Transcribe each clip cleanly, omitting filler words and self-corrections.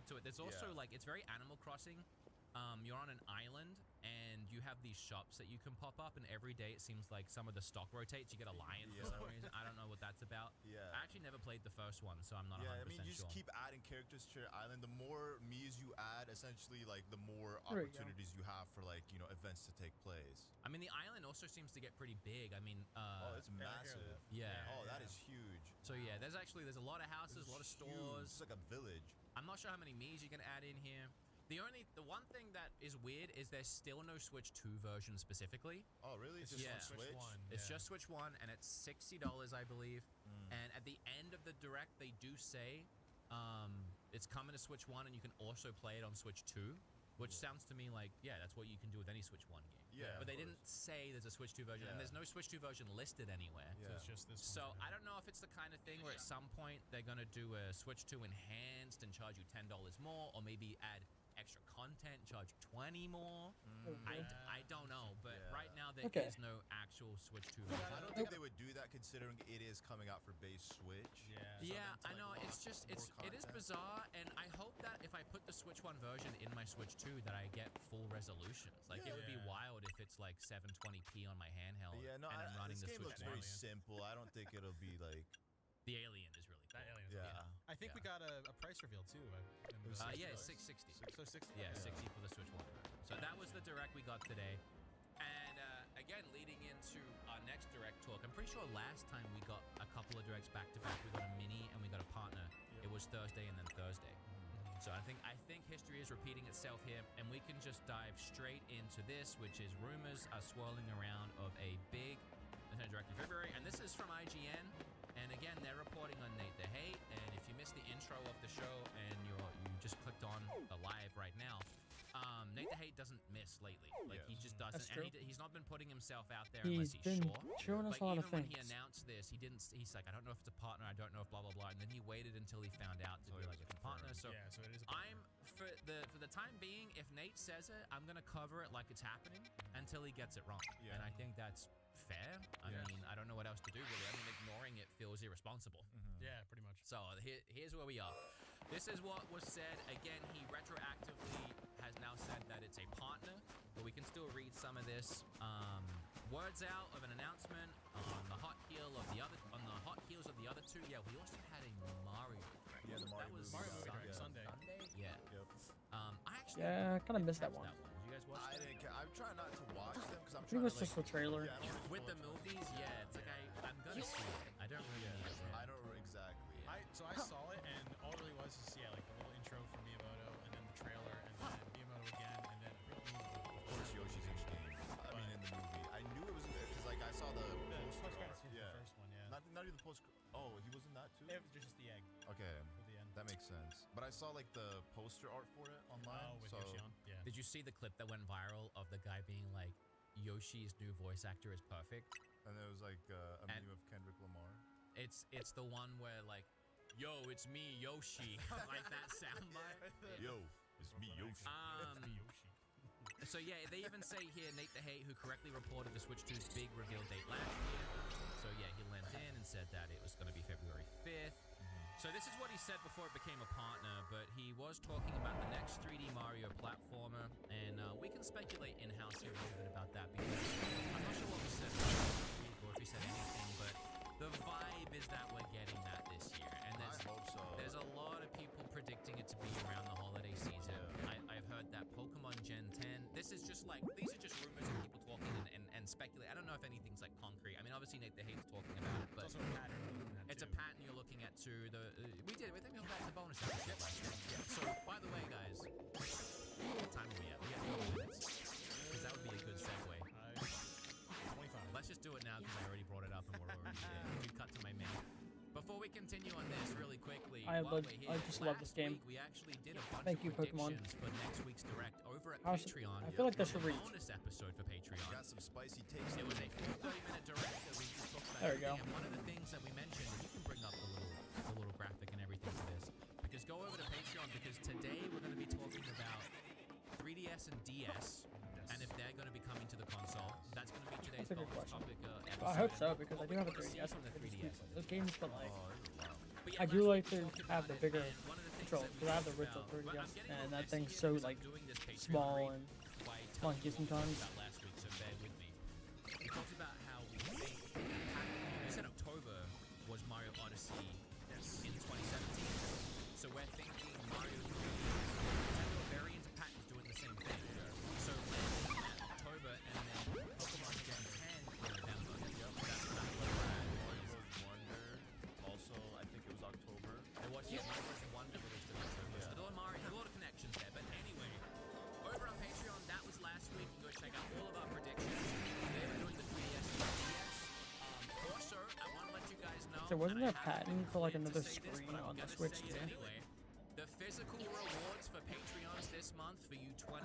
concept to it. There's also like, it's very Animal Crossing. You're on an island and you have these shops that you can pop up, and every day it seems like some of the stock rotates. You get a lion for some reason. I don't know what that's about. I actually never played the first one, so I'm not 100% sure. I mean, you just keep adding characters to your island. The more Miis you add, essentially, like, the more opportunities you have for, like, you know, events to take place. I mean, the island also seems to get pretty big. I mean, oh, it's massive. Oh, that is huge. So yeah, there's a lot of houses, a lot of stores. It's like a village. I'm not sure how many Miis you can add in here. The one thing that is weird is there's still no Switch 2 version specifically. Oh, really? It's just on Switch? It's just Switch 1, and it's $60, I believe. And at the end of the Direct, they do say it's coming to Switch 1, and you can also play it on Switch 2, which sounds to me like, yeah, that's what you can do with any Switch 1 game. Yeah, but they didn't say there's a Switch 2 version, and there's no Switch 2 version listed anywhere. So it's just this So one. I don't know if it's the kind of thing where at some point they're going to do a Switch 2 enhanced and charge you $10 more, or maybe add extra content, charge 20 more. I don't know, but right now there is no actual Switch 2 version. I don't think they would do that considering it is coming out for base Switch. Yeah, I know. It's just it is bizarre, and I hope that if I put the Switch 1 version in my Switch 2 that I get full resolutions. Like it would be wild if it's like 720p on my handheld. Yeah, no, and I'm running this the game Switch looks very simple. I don't think it'll be like. The Alien is really cool. That Alien's I think we got a price reveal too. Yeah, it's $660. So 60. Yeah, 60 for the Switch 1. So that was the Direct we got today. And again, leading into our next Direct talk, I'm pretty sure last time we got a couple of Directs back to back. We got a mini and we got a partner. It was Thursday and then Thursday. So I think history is repeating itself here, and we can just dive straight into this, which is rumors are swirling around of a big Nintendo Direct in February, and this is from IGN. And again, they're reporting on Nate the Hate, and if you missed the intro of the show and you just clicked on the live right now, Nate the Hate doesn't miss lately. Like he just doesn't, and he's not been putting himself out there unless he's sure. Showing us a lot of things. Even when he things. announced this, he didn't. He's like, I don't know if it's a partner. I don't know if blah blah blah. And then he waited until he found out to be like, it's a partner. So so it is a partner. for the time being, if Nate says it, I'm gonna cover it like it's happening until he gets it wrong. And I think that's fair. I mean, I don't know what else to do really. I mean, ignoring it feels irresponsible. Yeah, pretty much. So here's where we are. This is what was said. Again, he retroactively has now said that it's a partner, but we can still read some of this. Words out of an announcement on the hot heels of the other two. Yeah, we also had a Mario. Yeah, the Mario was movie. Sunday. Yeah. Yep. I actually I kind of missed that one. Did you guys watch that? I didn't care. I'm trying not to watch them because I'm I think trying it was to just the trailer. With the movies, it's like I'm gonna see it. I don't really need it. I don't exactly. So I saw it, and all it really was is like a little intro from Miyamoto, and then the trailer, and then Miyamoto again, and then of course Yoshi's in the game. I mean, in the movie. I knew it was because like I saw the post the first one, Not even the post. Oh, he was in that too. It was just the egg. Okay, At the end. that makes sense. But I saw like the poster art for it online. Oh, with Yoshi on. Yeah. Did you see the clip that went viral of the guy being like, Yoshi's new voice actor is perfect? And there was like a meme of Kendrick Lamar. It's the one where like, yo, it's me, Yoshi. Like that soundbite. Yo, it's me, Yoshi. It's me, Yoshi. So yeah, they even say here, Nate the Hate, who correctly reported the Switch 2's big reveal date last year. So yeah, he lent in and said that it was going to be February 5th. So this is what he said before it became a partner, but he was talking about the next 3D Mario platformer, and we can speculate in-house here a little bit about that, because I'm not sure what we said last week or if we said anything, but the vibe is that we're getting that this year. And I hope so. There's a lot of people predicting it to be around the holiday season. I've heard that Pokemon Gen 10, these are just rumors and people talking and speculate. I don't know if anything's like concrete. I mean, obviously Nate the Hate's talking about it, but it's also a pattern. It's a pattern you're looking at too. I think we got the bonus episode last year. So, by the way, guys, what time are we at? We got 12 minutes. Because that would be a good segue. 25. Let's just do it now because I already brought it up and we're already there. We cut to my main. Before we continue on this really quickly, I just love this game. We actually did a bunch of predictions for next week's Direct over at Patreon. I feel like that's a reach. Bonus episode for Patreon. Got some spicy takes. It was a full 30-minute Direct that we just talked about. There we go. And one of the things that we mentioned, and you can bring up the little graphic and everything for this, because go over to Patreon, because today we're going to be talking about 3DS and DS, and if they're going to be coming to the console. That's going to be today's bonus topic episode. I hope so, because I do have a 3DS. From the 3DS. Those games, but like, But yeah, I do like last week to we talked have the about it, bigger and one of the things controller because I have the original 3DS, and that thing's so like small and funky sometimes. Last week, so bear with me. We talked about how we think we said October was Mario Odyssey in 2017. So we're thinking Mario Nintendo variant of Pac is doing the same thing. So October and then Pokemon Gen 10 November. That's where we're at. Mario's Wonder. Also, I think it was October. It was Mario's Wonder released in October. So there were Mario, a lot of connections there. But anyway, over on Patreon, that was last week. You can go check out all of our predictions. Today we're doing the 3DS and DS. Also, I want to let you guys know. So wasn't and I there a patent haven't for like planned to another say this, screen but I'm on the gonna Switch say too? it anyway. The physical rewards for Patreons this month, for you $20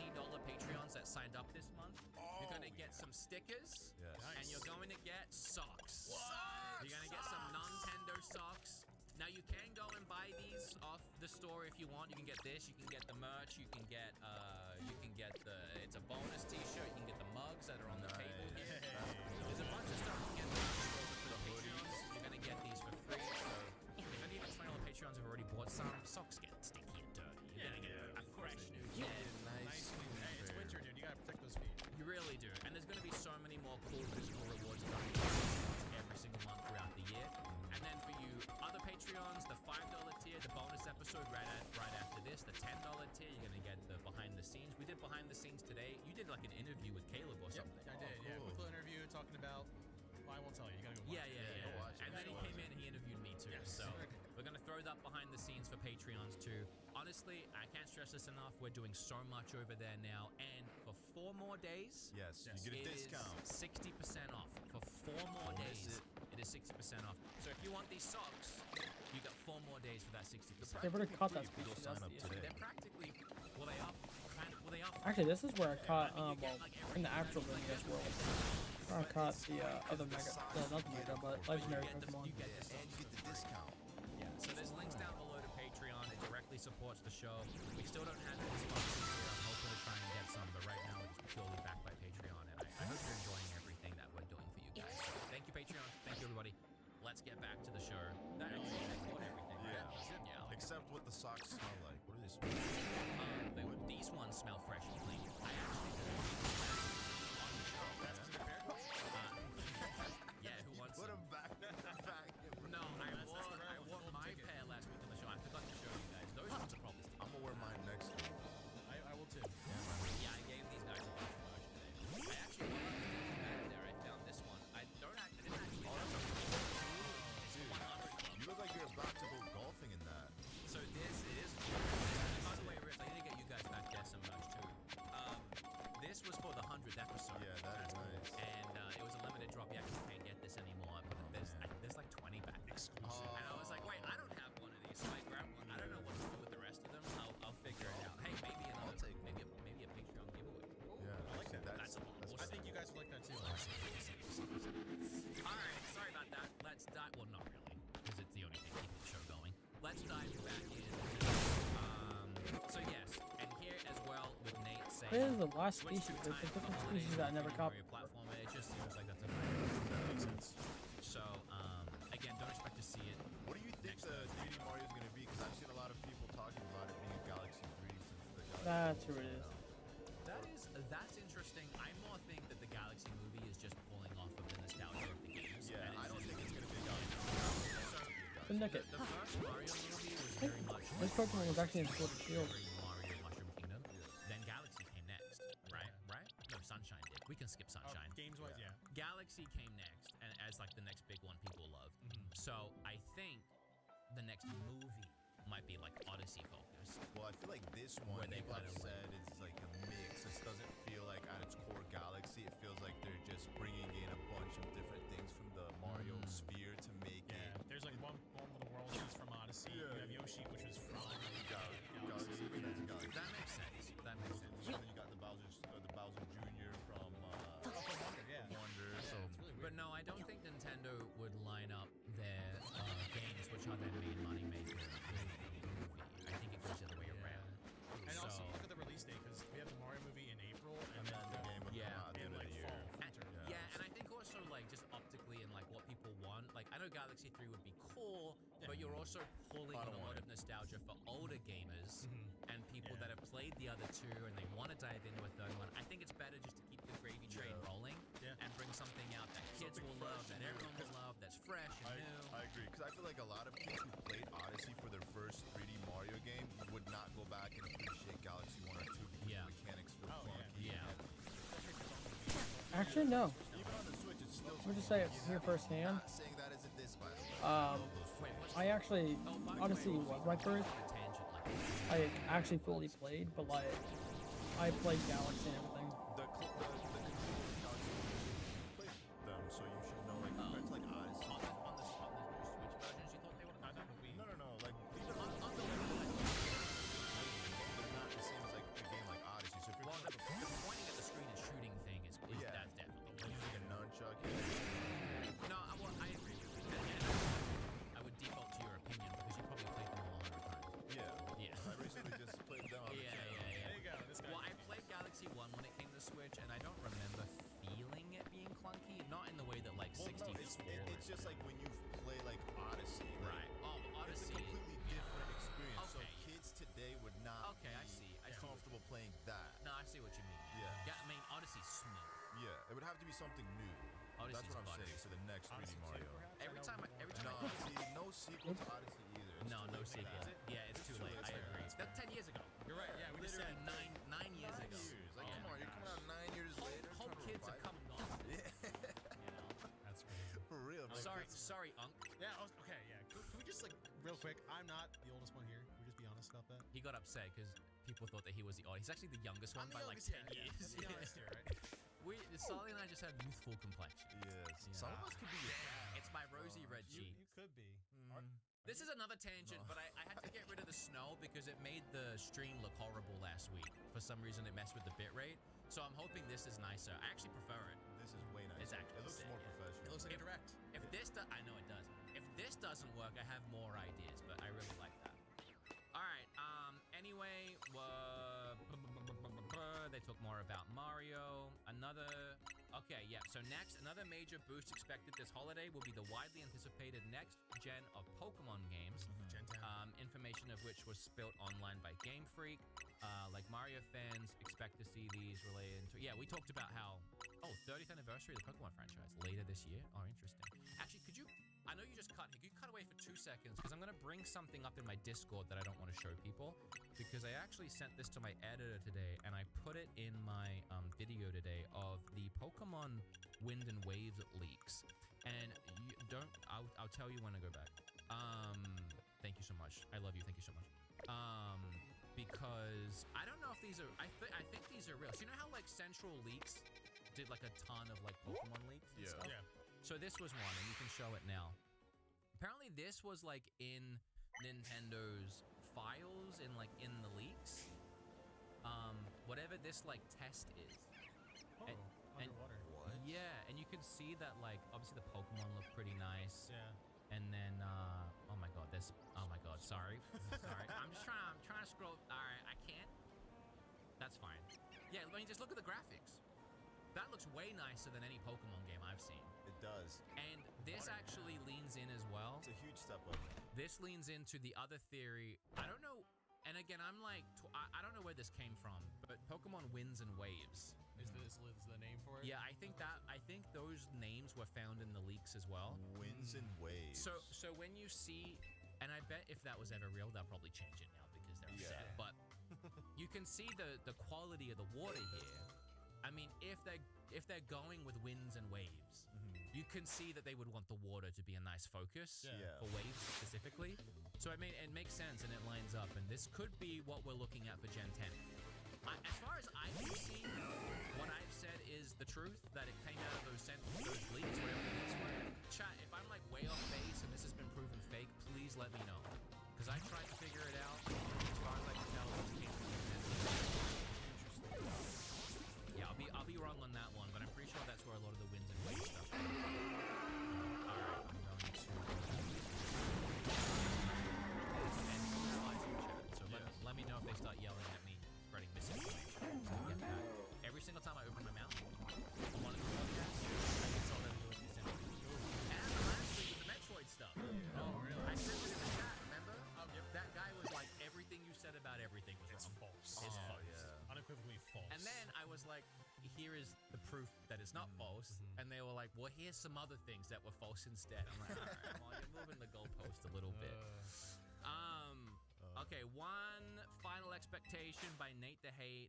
Patreons that signed up this month, you're going to get some stickers, Yes. and you're going to get socks. You're going to get some Nintendo socks. Now, you can go and buy these off the store if you want. You can get this, you can get the merch, you can get the, it's a bonus t-shirt, you can get the mugs that are on the table here. There's a bunch of stuff you can get for the Patreons. You're going to get these for free. So if any of the $20 Patreons have already bought some, socks get sticky and dirty. You're going to get a fresh new pair. Nice. Hey, it's winter, dude. You gotta protect those feet. You really do. And there's going to be so many more cool physical rewards every single month throughout the year. And then for you other Patreons, the $5 tier, the bonus episode right after this, the $10 tier, you're going to get the behind the scenes. We did behind the scenes today. You did like an interview with Caleb or Yep, something. I did. Yeah, cool. quick little interview talking about. Well, I won't tell you. You gotta go watch Yeah. it. go watch it. And then he came in and he interviewed me too. Yes. So we're going to throw that behind the scenes for Patreons too. Honestly, I can't stress this enough. We're doing so much over there now. And for 4 more days, Yes, Yes. you get a it is discount. 60% off. For 4 more Don't days, miss it is 60% off. So if you want these socks, you got 4 more days for that 60%. They would have caught that Free if you species. go That's sign the up issue. today. They're practically, well, they are. Actually, this is where I caught, You well, get, like, in the every actual event, Lineage like, world, where I caught the other Mega, not the Mega, but Legendary you get the- Pokemon. you get the And you get the discount. So there's links down below to Patreon. It directly supports the show. We still don't have any sponsors here. I'm hoping to try and get some, but right now we're just purely backed by Patreon. And I hope you're enjoying everything that we're doing for you guys. So thank you, Patreon. Thank you, everybody. Let's get back to the show. That actually support everything, right? Yeah. Like, Except what the socks smell like. What do they smell these ones smell fresh and clean. I actually did on the show. That's to the fair. Yeah, who wants Put them? them back. No, I That's wore, the I red wore one, my ticket. pair last week on the show. I forgot to show you guys. Those ones are probably still. I'm gonna wear mine next week. I will too. Yeah, I gave these guys a bunch of merch today. I actually, while I was thinking back there, I found this one. I didn't actually have it. It's Dude, 100. you look like you're about to go golfing in that. So this is. By the way, Riz, I need to get you guys back there some merch too. This was for the 100th episode. Yeah, that is nice. And it was a limited drop. You actually can't get this anymore. But there's like 20 back. Exclusive. And I was like, wait, I don't have one of these, so I grabbed one. I don't know what to do with the rest of them. I'll figure it out. Hey, maybe I'll another, take one. maybe a Patreon giveaway. Yeah, I like that. That's a I think you guys would like that too. All right, sorry about that. Let's dive. Well, not really, because it's the only thing keeping the show going. Let's dive back in. So yes, and here as well with Nate saying. This is the last Switch species. to There's a time different for species that I never holidays, caught. Mario platform. It just seems like that's a makes sense. So again, don't expect to see it. What do you think Next the time. 3D Mario is gonna be? Because I've seen a lot of people talking about it being a Galaxy 3 since the Galaxy. That's who it is. That's interesting. I more think that the Galaxy movie is just pulling off of the nostalgia of the games. Yeah, and I don't just- think it's gonna be a Galaxy. Couldn't nick it. The first Mario movie was very much. This Pokemon was actually in Sword and Shield. Mario Mushroom Kingdom. Then Galaxy came next, right? Right? No, Sunshine did. We can skip Sunshine. Games wise, yeah. Galaxy came next, and as like the next big one people love. So I think the next movie might be like Odyssey focused. Well, I feel like this one, Where they people have kinda said, is like a mix. This doesn't feel like at its core Galaxy. It feels like they're just bringing in a bunch of different things from the Mario sphere to make Yeah. it. There's like one of the worlds is from Odyssey. Yeah. You have Yoshi, which was from Galaxy. That's Galaxy. That makes sense. That makes sense. And then you got the Bowser Jr. from Wonder, yeah. Wonder. So It's really weird. But no, I don't think Nintendo would line up their games, which are their main moneymaker, with a movie. I think it goes the other way around. And also, So- look at the release date because we have the Mario movie in April, and then the game would Yeah. come out at the in end of like the year. fall, And, winter. yeah, and I think also like just optically and like what people want. Like I know Galaxy 3 would be cool, but you're also pulling I in don't a lot want of nostalgia for older games other two and they want to dive into a third one, I think it's better just to keep the gravy train rolling and bring something out that kids Something will love, fresh that and everyone new. will love, that's fresh and new. I agree, because I feel like a lot of kids who played Odyssey for their first 3D Mario game would not go back and appreciate Galaxy 1 or 2 because Yeah. the mechanics feel Oh, clunky. yeah. Actually, no. Even on the Switch, it's still. Let me just say it here firsthand. Not saying that as a diss, by the way. I love those Wait, what's I actually, Oh, by the Odyssey way, was my first. a tangent like I actually fully played, but like, I played Galaxy and everything. The controller Galaxy played them, so you should know, like, compared to, like, Odyssey. on the Switch versions, you thought they were? I thought the Wii. No, like, even on the Wii, like, they're not the same as, like, a game like Odyssey, so if you're Well, coming the up with pointing at the screen and shooting thing is Yeah. that's definitely. like a nunchuck, No, I agree. And I would default to your opinion because you probably played them all 100 times. yeah. I recently just played them on the channel. There you go. This guy. Well, I played Galaxy 1 when it came to Switch, and I don't remember feeling it being clunky. Not in the way that, like, Well, 64 no, it's just like when you play, like, Odyssey. Like, Right. Oh, It's Odyssey. a completely different experience. Okay. So kids today would not Okay, I be see. I see. comfortable playing that. No, I see what you mean. Yeah. I mean, Odyssey's smooth. Yeah, it would have to be something new. Odyssey's That's what I'm buttery. saying. So the next 3D Odyssey 2, Mario. perhaps? I Every know time No, I see, no sequel to Odyssey either. It's no, too no late for sequel. that. Yeah, it's too late. I Fair, agree. that's That's 10 years ago. You're right. Yeah, we just Literally said. nine years 9 ago. years. Like, Yeah. come on, you're coming out 9 years later. Whole trying to kids have revive come and gone. it. Yeah. You know? That's crazy. For real, man. Sorry, Unc. Yeah. Okay. Yeah. Can we just like real quick? I'm not the oldest one here. Can we just be honest about that? He got upset because people thought that he was the oldest. He's actually the youngest one I'm by the like youngest, 10 yeah, years. Let's be honest here, right? Solly and I just have youthful complexion. Yes. Yeah. Some of us could be. It's my rosy red You cheeks. could be. This is another tangent, but I had to get rid of the snow because it made the stream look horrible last week. For some reason, it messed with the bitrate. So I'm hoping this is nicer. I actually prefer it. This is way nicer. It's actually It looks sick, more yeah. professional. It looks like a direct. If this I know it does. If this doesn't work, I have more ideas, but I really like that. All right. Anyway, they talk more about Mario. Okay, yeah. So next, another major boost expected this holiday will be the widely anticipated next gen of Pokemon games. Gen 10. Information of which was spilt online by Game Freak. Like Mario fans expect to see these related to. Yeah, we talked about how. 30th anniversary of the Pokemon franchise later this year. Oh, interesting. Actually, could you? I know you just cut. Could you cut away for 2 seconds? Because I'm gonna bring something up in my Discord that I don't want to show people. Because I actually sent this to my editor today, and I put it in my video today of the Pokemon Wind and Waves leaks. And you don't. I'll tell you when I go back. Thank you so much. I love you. Thank you so much. Because I don't know if these are. I think these are real. So you know how like Central Leaks did like a ton of like Pokemon leaks and Yeah. stuff? Yeah. So this was one, and you can show it now. Apparently, this was like in Nintendo's files in the leaks. Whatever this like test is. Oh, and- underwater. What? Yeah, and you can see that like obviously the Pokemon look pretty nice. Yeah. And then oh my god, sorry. I'm trying to scroll. All right, I can't. That's fine. Yeah, I mean just look at the graphics. That looks way nicer than any Pokemon game I've seen. It does. And this actually leans in as well. It's a huge step up. This leans into the other theory. I don't know. And again, I'm like, I don't know where this came from, but Pokemon Winds and Waves. Is the name for it? Yeah, I think those names were found in the leaks as well. Winds and waves. So when you see, and I bet if that was ever real, they'll probably change it now because they're upset. Yeah. But you can see the quality of the water here. I mean, if they're going with winds and waves, you can see that they would want the water to be a nice focus Yeah. for waves specifically. So it makes sense and it lines up. And this could be what we're looking at for Gen 10. As far as I can see, what I've said is the truth, that it came out of those leaks, whatever the leaks were. Chat, if I'm like way off base and this has been proven fake, please let me know. Because I tried to figure it out. As far as I can tell, this came from Gen 10. Yeah, I'll be wrong on that one, but I'm pretty sure that's where a lot of the winds and waves stuff came from. Alright, I'm going to end the live chat. So let me know if they start yelling at me, spreading misinformation. So I get that. Every single time I open my mouth on one of the podcasts, I get told them misinformation. And lastly, with the Metroid stuff. Oh, really? I said this in the chat, remember? That guy was like, every unequivocally false. And then I was like, here is the proof that it's not false. And they were like, well, here's some other things that were false instead. I'm like, all right, well, you're moving the goalpost a little bit. Okay, one final expectation by Nate the Hate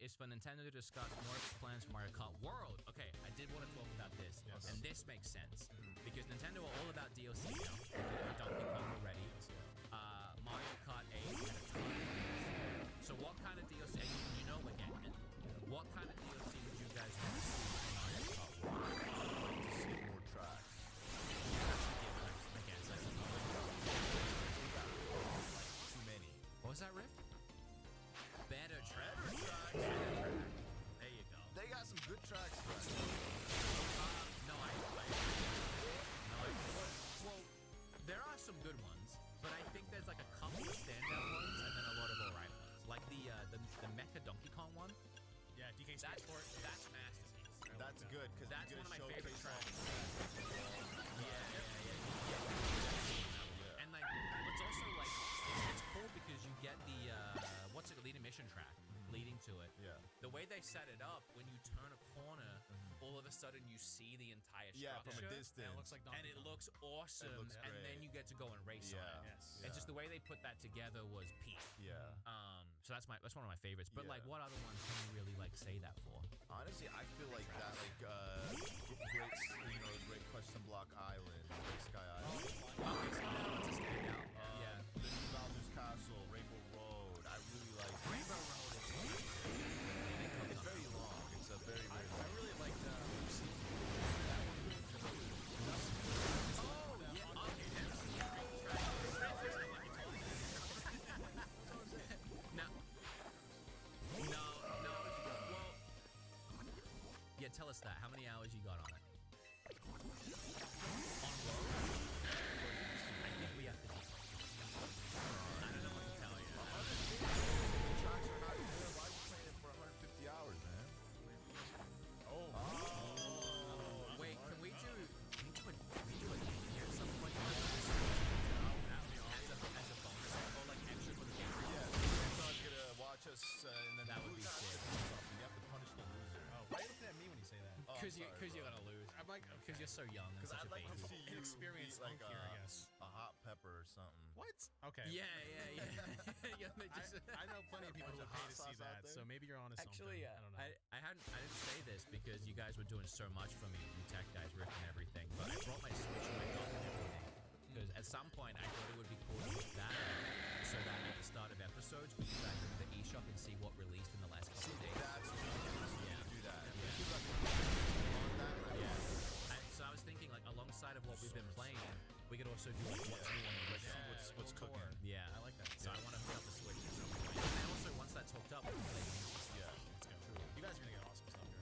is for Nintendo to discuss more of its plans for Mario Kart World. Okay, I did want to talk about this, and this makes sense because Nintendo are all about DLC now. They did Donkey Kong already. Mario Kart 8 had a ton of DLC. So what kind of DLC? You know we're getting it. What kind of DLC would you guys want to see in Mario Kart World? To see more tracks. I guess that's Too many. What was that, Riff? Better tracks. There you go. They got some good tracks, man. No, well, there are some good ones, but I think there's like a couple of standout ones and then a lot of alright ones. Like the Mecha Donkey Kong one. Yeah, DK Sport. That's masterpiece. That's good because That's one of my favorite tracks. Yeah. And like, it's also like it's cool because you get the the lead mission track leading to it. Yeah. The way they set it up, when you turn a corner, all of a sudden you see the entire structure. Yeah, from a distance. It looks like And it looks awesome, looks and then great. you get to go and race on it. Yes. And just the way they put that together was peak. Yeah. So that's one of my favorites. But like, Yeah. what other ones can you really like say that for? Honestly, I feel like that, like, Great Question Block Island, Great Sky Island. Okay, so that's a standout. Yeah. The New Bowser's Castle, Rainbow Road. I really like Rainbow Road is It's very long. It's a very, very long. I really like the Yeah, tell us that. How many hours you got on it? On road? I think we have to. I don't know what to tell you. The tracks are not there. Why are you playing it for 150 hours, man? Wait, can we do a game here at some point? As a bonus or like extra for the game? Yeah, someone's gonna watch us, and then That would be sick. You have to punish the loser. Why are you looking at me when you say that? Oh, I'm sorry, Because you're bro. gonna lose. I'm like, Because you're so young and Because such I'd a like to baby. see you Inexperienced eat like unk here, I guess. a hot pepper or something. What? Okay. Yeah. Yeah, they just- I know plenty of people who Bunch of pay to hot see sauce out that, there. so maybe you're onto Actually, something. I don't know. I didn't say this because you guys were doing so much for me, you tech guys, Rick and everything. But I brought my Switch and my dock and everything because at some point I thought it would be cool to put that up so that at the start of episodes we could dive into the eShop and see what released in the last couple of days. That's Yeah. do that. So I was thinking, like, alongside of what we've been playing, we could also do like what's new on the Let's Switch. see what's cooking. Yeah, I like that. So I want to hook up the Switch at some point. And then also once that's hooked up, we can play games. Yeah. Let's go. You guys are gonna get awesome stuff here.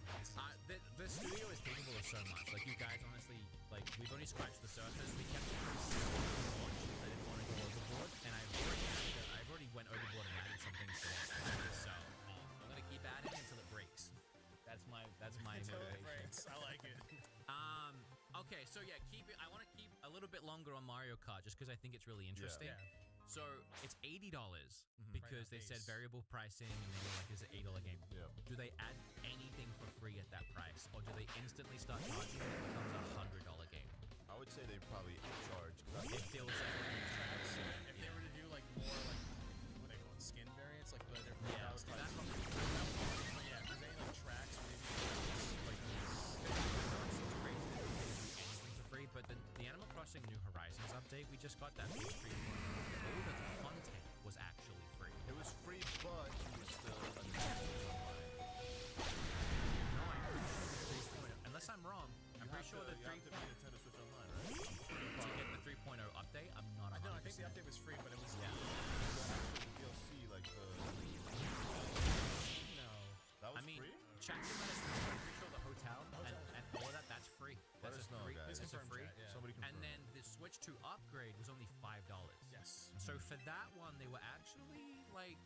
The studio is capable of so much. Like, you guys, honestly, like, we've only scratched the surface. We kept it pretty simple to launch. I didn't want to go overboard, and I've already went overboard and added some things to it. So I'm gonna keep adding until it breaks. That's my motivation. I like it. Okay, so yeah, I want to keep a little bit longer on Mario Kart just because I think it's really interesting. Yeah. So it's $80 because Right they on said base. variable pricing, and they were like, "Is it $8 game?" Yeah. Do they add anything for free at that price, or do they instantly start charging and it becomes a $100 game? I would say they probably charge. It feels like one of these tracks. If they were to do like more like what they call it, skin variants, like the different Yeah, styles, that's but what yeah, if they like tracks or maybe like anything for free, but the Animal Crossing New Horizons update, we just got that big free one. All the content was actually free. It was free, but you were still a online. No, I'm pretty sure the 3.0, unless I'm wrong, I'm pretty sure the you have to be Nintendo Switch Online, right? to get the 3.0 update, I'm not 100%. no, I think the update was free, but it was Yeah. The DLC, like the. no. That was I mean, free? check in let us know. I'm pretty sure the hotel and all of that's free. Let That's us know, free. guys. That's a Confirm free. chat, yeah. Somebody confirm. And then the Switch 2 upgrade was only $5. Yes. So for that one, they were actually like,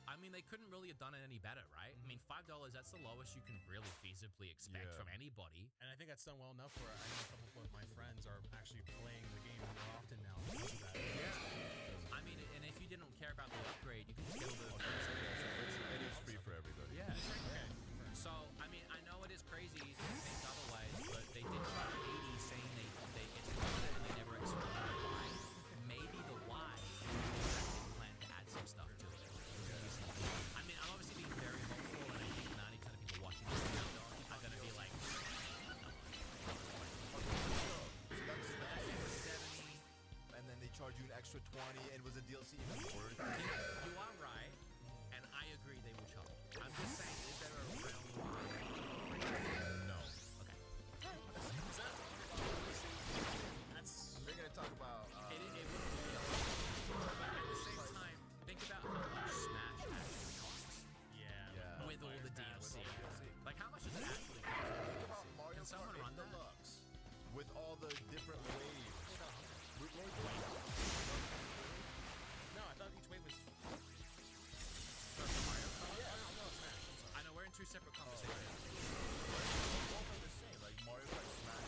I mean, they couldn't really have done it any better, right? I mean, $5, that's the lowest you can really feasibly expect Yeah. from anybody. And I think that's done well enough where I know a couple of my friends are actually playing the game more often now because of that. Yeah. I mean, and if you didn't care about the upgrade, you could just get a little. It is free for everyone. money, and was the DLC even worth it? You are right, and I agree they will charge. I'm just saying, is there a realm where No. Okay. That's We're gonna talk about. It wouldn't be but at the same time, think about how much Smash actually costs yeah. with all the DLC. With all the DLC. Like, how much does it actually cost? Think about Mario Can someone Kart run 8 that? Deluxe with all the different waves. No, I thought each wave was. I know we're in two separate conversations. Both are the same. Like Mario Kart Smash.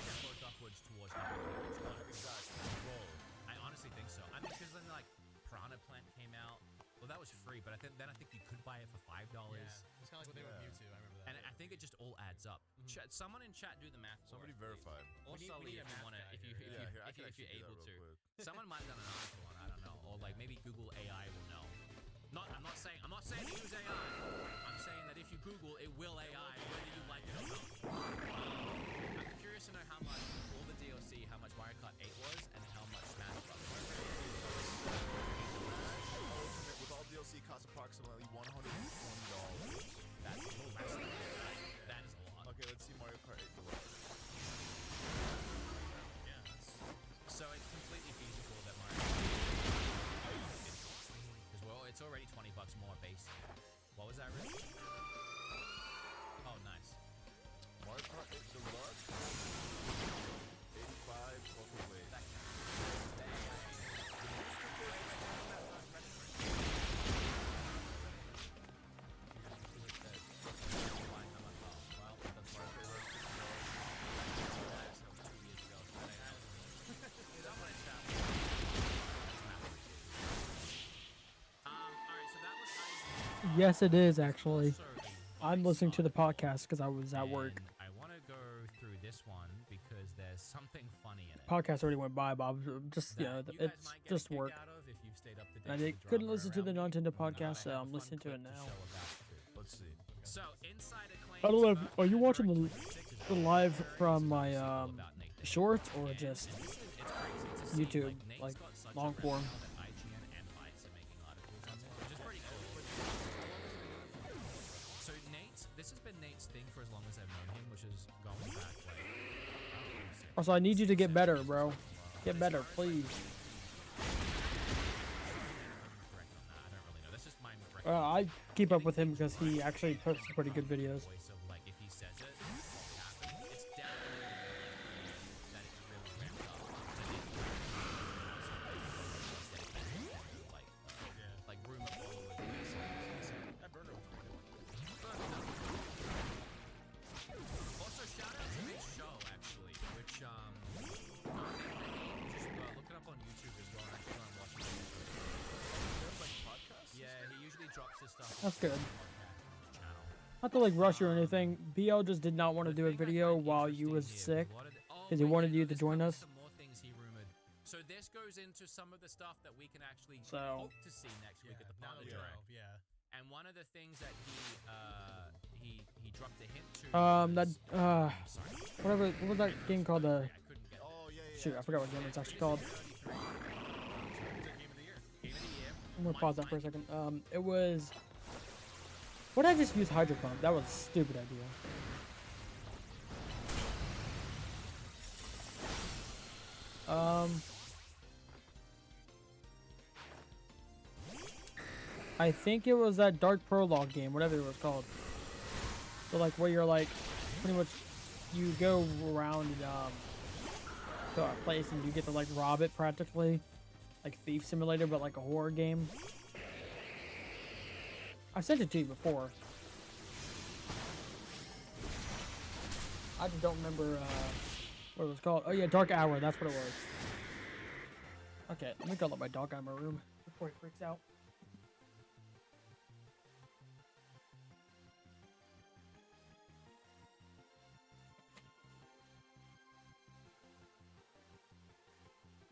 They're both upwards towards Exactly. Roll. I honestly think so. I mean, because then like Piranha Plant came out. Well, that was free, but I think you could buy it for $5. Yeah, it's kind of like what they were with Mewtwo. I remember that. And I think it just all adds up. Someone in chat do the math. for Somebody us, please. verify. Or We Sully, need a if you math want to, guy if you here. Yeah, here, I if can you're actually do able that to. real quick. Someone might have done an article on. I don't know, or like maybe Google AI will know. I'm not saying to use AI. I'm saying that if you Google, it will AI whether you like it or not. I'm curious to know how much all the DLC, how much Mario Kart 8 was, and how much Smash Bros. was. Ultimate with all DLC costs approximately $120. That is a lot. Okay, let's see Mario Kart 8 Deluxe. Yeah, that's. So it's completely feasible that Mario because well, it's already $20 more base. What was that, Rich? Oh, nice. Mario Kart 8 Deluxe. 85. Okay, wait. That Yes, it is actually. I'm listening to the podcast because I was at work. I want to go through this one because there's something funny in it. Podcast already went by, Bob. Just that you know, you guys it's might get a just kick work. out of if you've stayed up to date I with the couldn't drama listen to the around it. Nintendo But I podcast, so have a I'm fun listening to clip it now. show about it. Let's see. So, Inside Acclaim's By the way, first are you watching Direct the 26 is the a live very from sequel my about Nate Diaz. shorts or And just it's crazy to see, YouTube, Nate's like, got such a long form? repertoire that IGN and Vice are making articles on this, which is pretty cool. So this has been Nate's thing for as long as I've known him, which is going back like. Also, I need you to get better, bro. Get better, please. Correct on that. I don't really know. That's just my record. I keep up with him because he actually posts pretty good videos. Voice of like if he says it, it happens. It's definitely that it's really ramped up. Like rumor followers. That burner was pretty good. Also, shout out to this show actually, which just look it up on YouTube as well. Actually, I'm watching it. Like podcasts? Yeah, he usually drops his stuff. That's good. on his podcast channel. Not to like rush you or anything. BL just did not want to The do a thing I video find while you was interesting here sick. was what are the- because he wait, wanted yeah, you no, to this join covers us. Some more things he rumored. So this goes into some of the stuff that we can actually So- hope to see next week at the now partner that we direct. know, yeah. And one of the things that he dropped a hint to. That was- sorry, whatever, what was that game called? I couldn't get it. Oh, yeah. Shoot, I forgot what game it's actually called. It's a game of the year. Game of the year. I'm gonna pause that for a second. It was. What did I just use Hydro Pump? That was a stupid idea. I think it was that Dark Prologue game, whatever it was called. So like where you're like, pretty much, you go around and to a place and you get to like rob it practically, like Thief Simulator, but like a horror game. I sent it to you before. I just don't remember what it was called. Oh yeah, Dark Hour. That's what it was. Okay, let me go let my dog out of my room before he freaks out.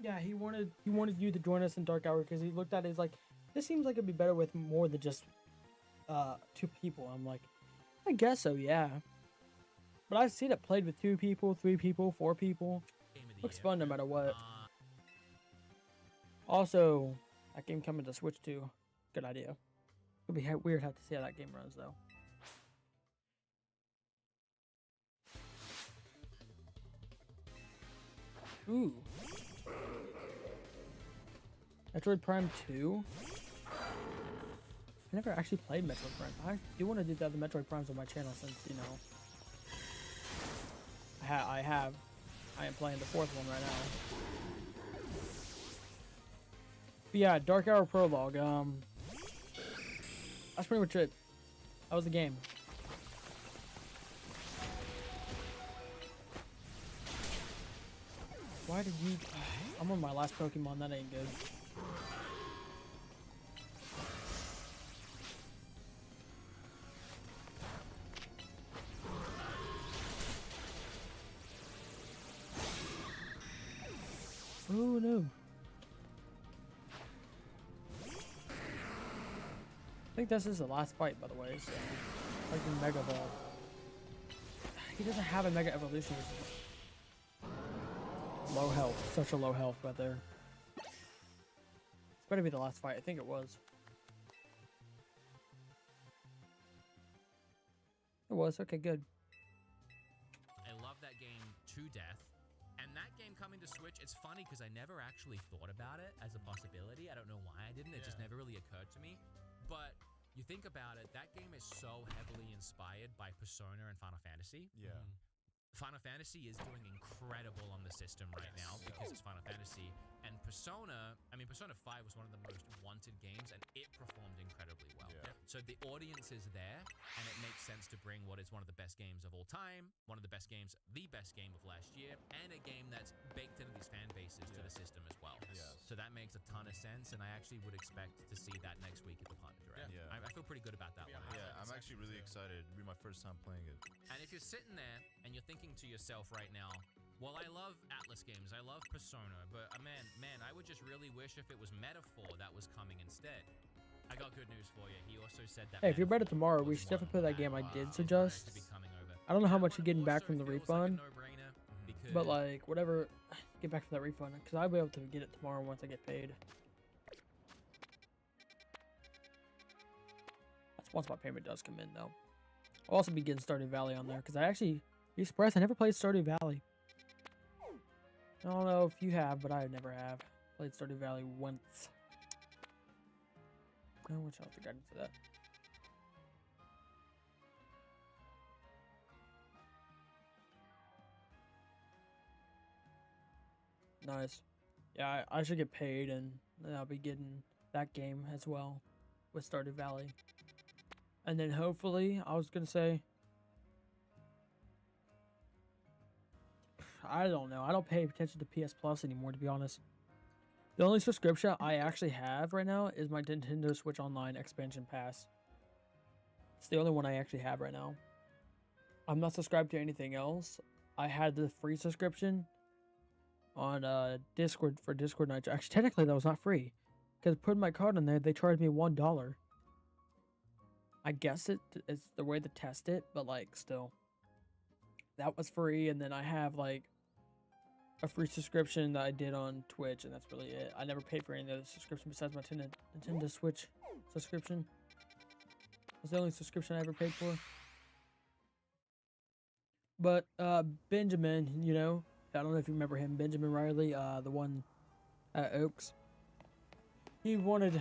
Yeah, he wanted you to join us in Dark Hour because he looked at it, he's like, this seems like it'd be better with more than just 2 people. I'm like, I guess so, yeah. But I've seen it played with 2 people, 3 people, 4 people. Game of the Looks year. fun no matter what. Also, that game coming to Switch too. Good idea. It'll be weird to have to see how that game runs though. Ooh. Metroid Prime 2? I never actually played Metroid Prime. I do want to do the other Metroid Primes on my channel since, you know, I am playing the fourth one right now. But yeah, Dark Hour Prologue. That's pretty much it. That was the game. Why did you... I'm on my last Pokemon. That ain't good. Oh no. I think this is the last fight, by the way, so like the Mega Ball. He doesn't have a Mega Evolution, which is low health. Such a low health right there. It's better be the last fight. I think it was. It was. Okay, good. I love that game to death. And that game coming to Switch, it's funny because I never actually thought about it as a possibility. I don't know why I didn't. It just never really occurred to me. But you think about it, that game is so heavily inspired by Persona and Final Fantasy. Yeah. Final Fantasy is doing incredible on the system right now because it's Final Fantasy. And Persona, I mean, Persona 5 was one of the most wanted games, and it performed incredibly well. Yeah. So the audience is there, and it makes sense to bring what is one of the best games of all time, one of the best games, the best game of last year, and a game that's baked into these fan bases to the system as well. Yes. So that makes a ton of sense, and I actually would expect to see that next week at the Partner Direct. Yeah. I feel pretty good about that one. Yeah, I'm actually really excited. It'll be my first time playing it. And if you're sitting there and you're thinking to yourself right now, well, I love Atlas games, I love Persona, but man, I would just really wish if it was Metaphor that was coming instead. I got good news for you. He also said that. Hey, if you're better Metaphor tomorrow, we was should one definitely play that game I is did going suggest. to be coming over. I don't know how That much you're one getting back also from the feels refund, like a no-brainer because but like whatever, get back from that refund because I'll be able to get it tomorrow once I get paid. That's once my payment does come in though. I'll also be getting Stardew Valley on there because I actually, be surprised I never played Stardew Valley. I don't know if you have, but I never have played Stardew Valley once. Oh, watch out the guidance for that. Nice. Yeah, I should get paid, and then I'll be getting that game as well with Stardew Valley. And then hopefully, I was gonna say, I don't know. I don't pay attention to PS Plus anymore, to be honest. The only subscription I actually have right now is my Nintendo Switch Online Expansion Pass. It's the only one I actually have right now. I'm not subscribed to anything else. I had the free subscription on Discord for Discord nights. Actually, technically that was not free, because putting my card in there, they charged me $1. I guess it's the way to test it, but like still, that was free. And then I have like a free subscription that I did on Twitch, and that's really it. I never paid for any other subscription besides my Nintendo Switch subscription. It was the only subscription I ever paid for. But Benjamin, you know, I don't know if you remember him, Benjamin Riley, the one at Oaks. He wanted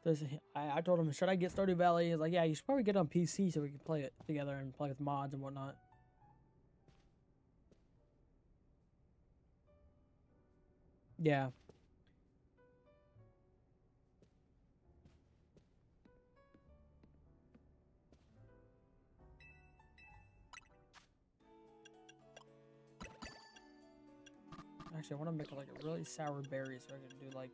this. I told him, should I get Stardew Valley? He's like, yeah, you should probably get it on PC so we can play it together and play with mods and whatnot. Yeah. Actually, I want to make like a really sour berry so I can do like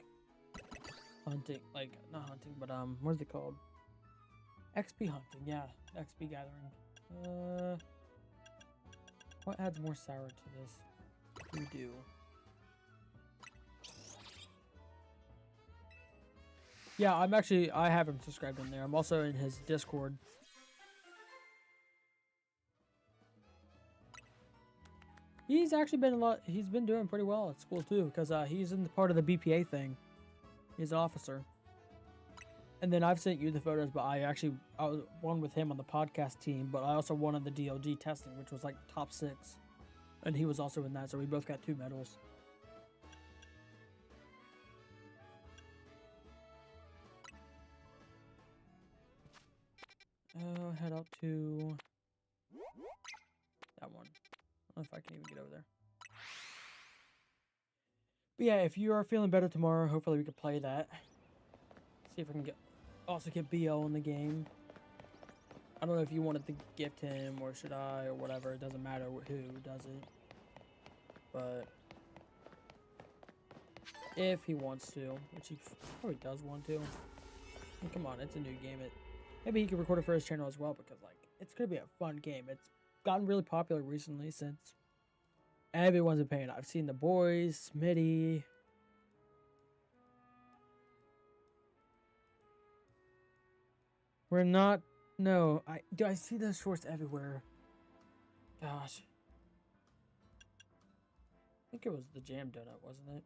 hunting, like not hunting, but what is it called? XP hunting, yeah, XP gathering. What adds more sour to this? We do. Yeah, I have him subscribed in there. I'm also in his Discord. He's actually been he's been doing pretty well at school too, because he's in the part of the BPA thing. He's an officer. And then I've sent you the photos, but I was won with him on the podcast team, but I also won on the DLG testing, which was like top 6. And he was also in that, so we both got 2 medals. Head out to that one. I don't know if I can even get over there. But yeah, if you are feeling better tomorrow, hopefully we can play that. See if I can also get BL in the game. I don't know if you wanted to gift him or should I or whatever. It doesn't matter who does it. But if he wants to, which he probably does want to. And come on, it's a new game. Maybe he could record it for his channel as well because like it's gonna be a fun game. It's gotten really popular recently since everyone's been playing it. I've seen the boys, Smitty. We're not. No, I see those shorts everywhere. Gosh. I think it was the jam donut, wasn't it?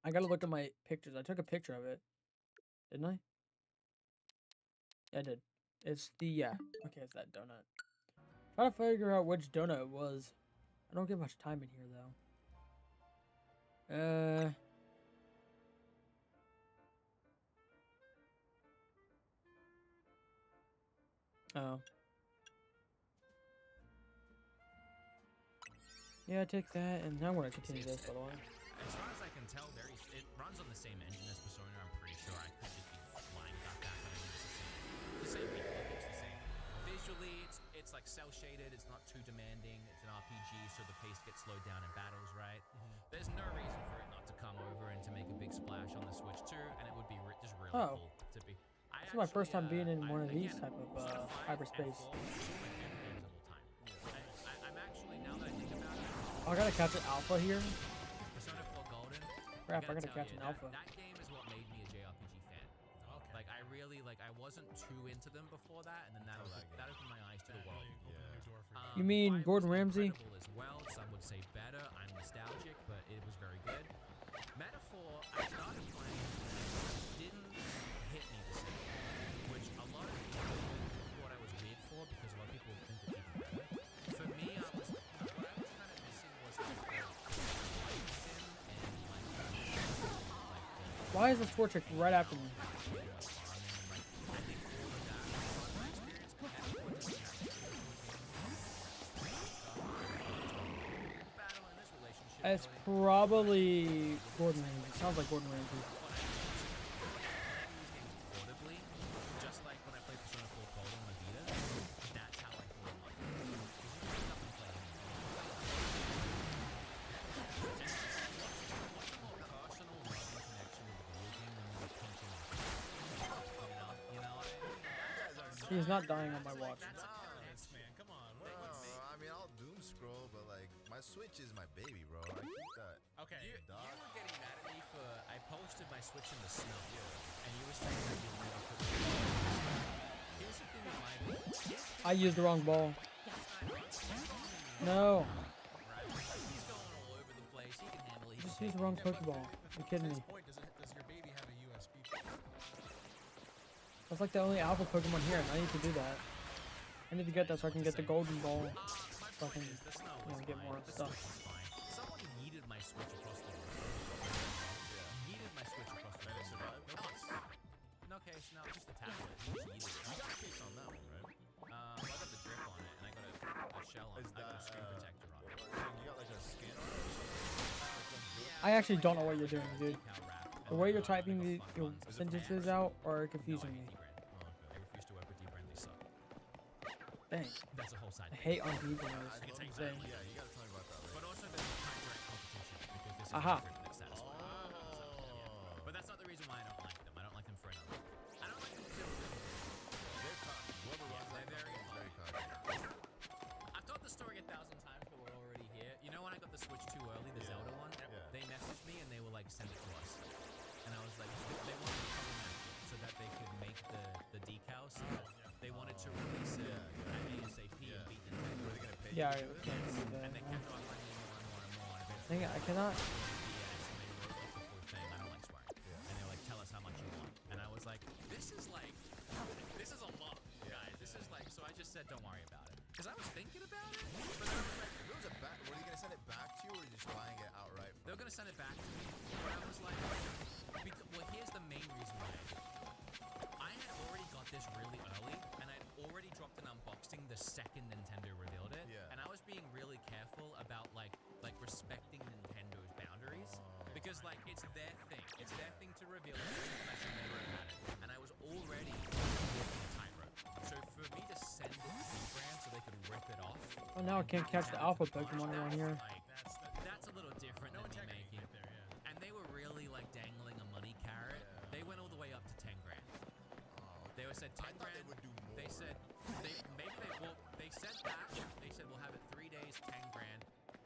I gotta look at my pictures. I took a picture of it. Didn't I? Yeah, I did. It's the, yeah. Okay, it's that donut. Try to figure out which donut it was. I don't get much time in here, though. Oh. Yeah, take that, and now I'm gonna continue this, by the way. As far as I can tell, it runs on the same engine as Persona. I'm pretty sure I could just be lying about that, but I think it's the same people. It's the same. Visually, it's like cell shaded. It's not too demanding. It's an RPG, so the pace gets slowed down in battles, right? There's no reason for it not to come over and to make a big splash on the Switch too, and it would be just really cool to be. This is my first time being in one of these type of hyperspace. I'm actually, now that I think about it, Oh, I gotta catch an alpha here. Persona 4 Golden. Crap, I gotta catch an alpha. That game is what made me a JRPG fan. Okay. Like I really I wasn't too into them before that, and then that opened my eyes to the world. Opened a new door for You mean 5 Gordon was Ramsay? incredible as well. Some would say better. I'm nostalgic, but it was very good. Metaphor, I started playing, didn't hit me the same, which a lot of people thought I was weird for because a lot of people think it's even better. For me, what I was kind of missing was like the sim and Why is the Torchic right after me? It's probably Gordon Ramsay. Sounds like Gordon Ramsay. audibly, just like when I played Persona 4 Golden on Vita, that's how I feel like it. What's a more personal, loving connection with a video game than when you're pinching off? You know what I mean? He's not dying on my watch. That's a Yes, man, come on. I mean, I'll doom scroll, but like my Switch is my baby, bro. I keep that. Okay. You were getting mad at me for I posted my Switch in the snow, and you were saying that you never put it in the snow. Here's the thing with my baby. I used the wrong ball. No. Right. He's going all over the place. He can handle it. He Just can used take the wrong it. Pokeball. You're kidding At me. this point, does your baby have a USB port? That's like the only alpha Pokemon here, and I need to do that. I need to get that so I can get the golden ball. My So I can, point is, the snow you know, is get fine. more The stuff. Switch is fine. Someone yeeted my Switch across the room. Yeeted my Switch across the room. survive? No case. No case, no, just the tablet. He just yeeted it. You got a case on that one, right? I got the drip on it, and I got a shell on it. Is I got a that, screen protector on it. You got like a scanner or something? Yeah, I actually don't know what you're doing, dude. decal wrap, and The way then you're I got typing fun your ones. Is it from sentences Amazon? out are No, I confusing hate me. D-brand. Oh, okay. I refuse to work with D-brand. They suck. Dang. That's a whole side. I hate on people. I can love take that. that. Yeah, you gotta tell me about that later. But also there's a high direct competition because this is Aha. different and it's satisfying. But that's not the reason why I don't like them. I don't like them for another. I don't like them because They're cocky. Whoever runs that they're very company is very cocky. I've told the story 1,000 times, but we're already here. You know when I got the Switch too early, the Zelda one? Yeah. They messaged me and they were like, send it to us. And I was like, they wanted to cover me so that they could make the decals. They wanted to release it at ASAP and beat Nintendo. Were they gonna pay Yeah, you I to do it? can't do And they that. kept on letting me more and more and more. And Dang it, I cannot. yes, and they wrote off the full thing. I don't like swearing. And said, don't worry about it. Because I was thinking about it, but then I was like, If it was a back, were you gonna send it back to you, or just buying it outright? they're gonna send it back to me. But I was like, well, here's the main reason why. I had already got this really early, and I'd already dropped an unboxing the second Nintendo revealed it. Yeah. And I was being really careful about like respecting Nintendo's boundaries. Because like it's their thing. It's their thing to reveal it. It's information they wrote about it. And I was already walking a tightrope. So for me to send it to brand so they could rip it off. Oh, now I can't catch the alpha Pokemon around here. Like, that's a little different No than me integrity making. right there, yeah. And they were really like dangling a money carrot. They went all the way up to 10 grand. They were said 10 I thought grand. they would do more. They said they said that. They said we'll have it 3 days, 10 grand.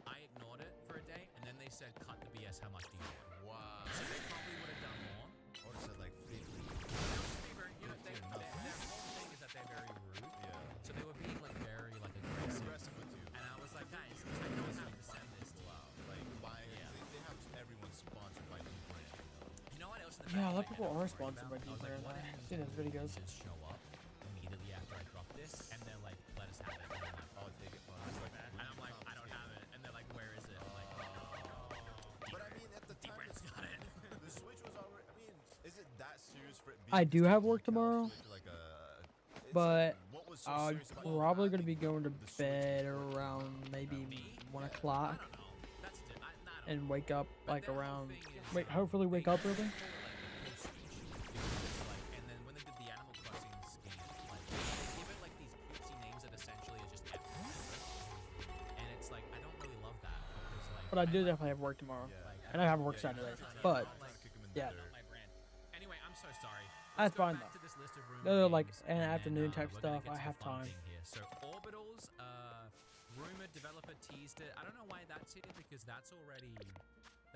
I ignored it for a day, and then they said cut the BS. How much do you want? Wow. So they probably would have done more. Or it said like 50. You know, their whole thing is that they're very rude. Yeah. So they were being like very like aggressive. Aggressive with you. And I was like, guys, I don't have to send this to you. Wow. Like buying. Yeah. They have everyone sponsored by new brand. You know what else? In the Yeah, a back lot of of my people head I are was worried sponsored by about? I was D-Brand. like, what I've if seen those videos. just show up immediately after I drop this, and they're like, let us have it. And I'm like, Oh, take it. and I'm like, I don't have it. And they're like, where is it? I'm like, But I mean, at the time, D-Brand's got it. the Switch was already. I mean, is it that serious for it? I being do just a have work decals tomorrow, Switch, like it's but like, what was so I'm serious about you probably gonna having be going to the Switch bed before? around maybe Me? 1 I o'clock don't know. That's I don't and know. wake up But like their whole around. thing is, Wait, hopefully wake up early. And then when they did the Animal Crossing scheme, like they give it like these cutesy names that essentially are just F. And it's like I don't really love that because like. But I do definitely have work tomorrow, Yeah. and I have work Saturday. But I'm trying to kick him in yeah. the dirt. My brand. Anyway, I'm so sorry. That's Let's go fine, back though. to this list of rumored Those are like games, an and afternoon type we're gonna stuff. get I to the have fun time. thing here. So Orbitals, rumored developer teased it. I don't know why that's here because that's already.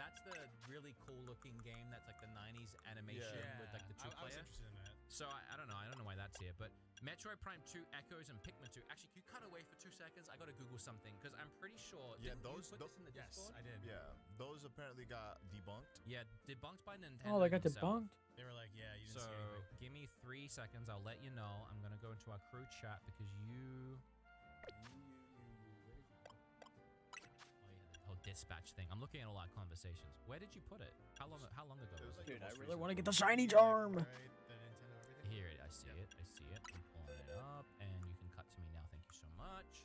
That's the really cool looking game that's like the 90s animation with like the I was two-player. interested in that. So I don't know. I don't know why that's here. But Metroid Prime 2 Echoes and Pikmin 2. Actually, can you cut away for 2 seconds? I gotta Google something because I'm pretty sure. Yeah, didn't you those- put this in the Yes, Discord? I did. Yeah, those apparently got debunked. Yeah, debunked by Nintendo. Oh, they got themselves. debunked. They were like, yeah, you didn't So see anything. give me 3 seconds. I'll let you know. I'm gonna go into our crew chat because you. Oh yeah, the whole dispatch thing. I'm looking at all our conversations. Where did you put it? How long ago It was was it? like Dude, the I most really recent want to get one. the shiny charm. Right, the Nintendo everything. Here I see it. I see it. I'm pulling it up, and you can cut to me now. Thank you so much.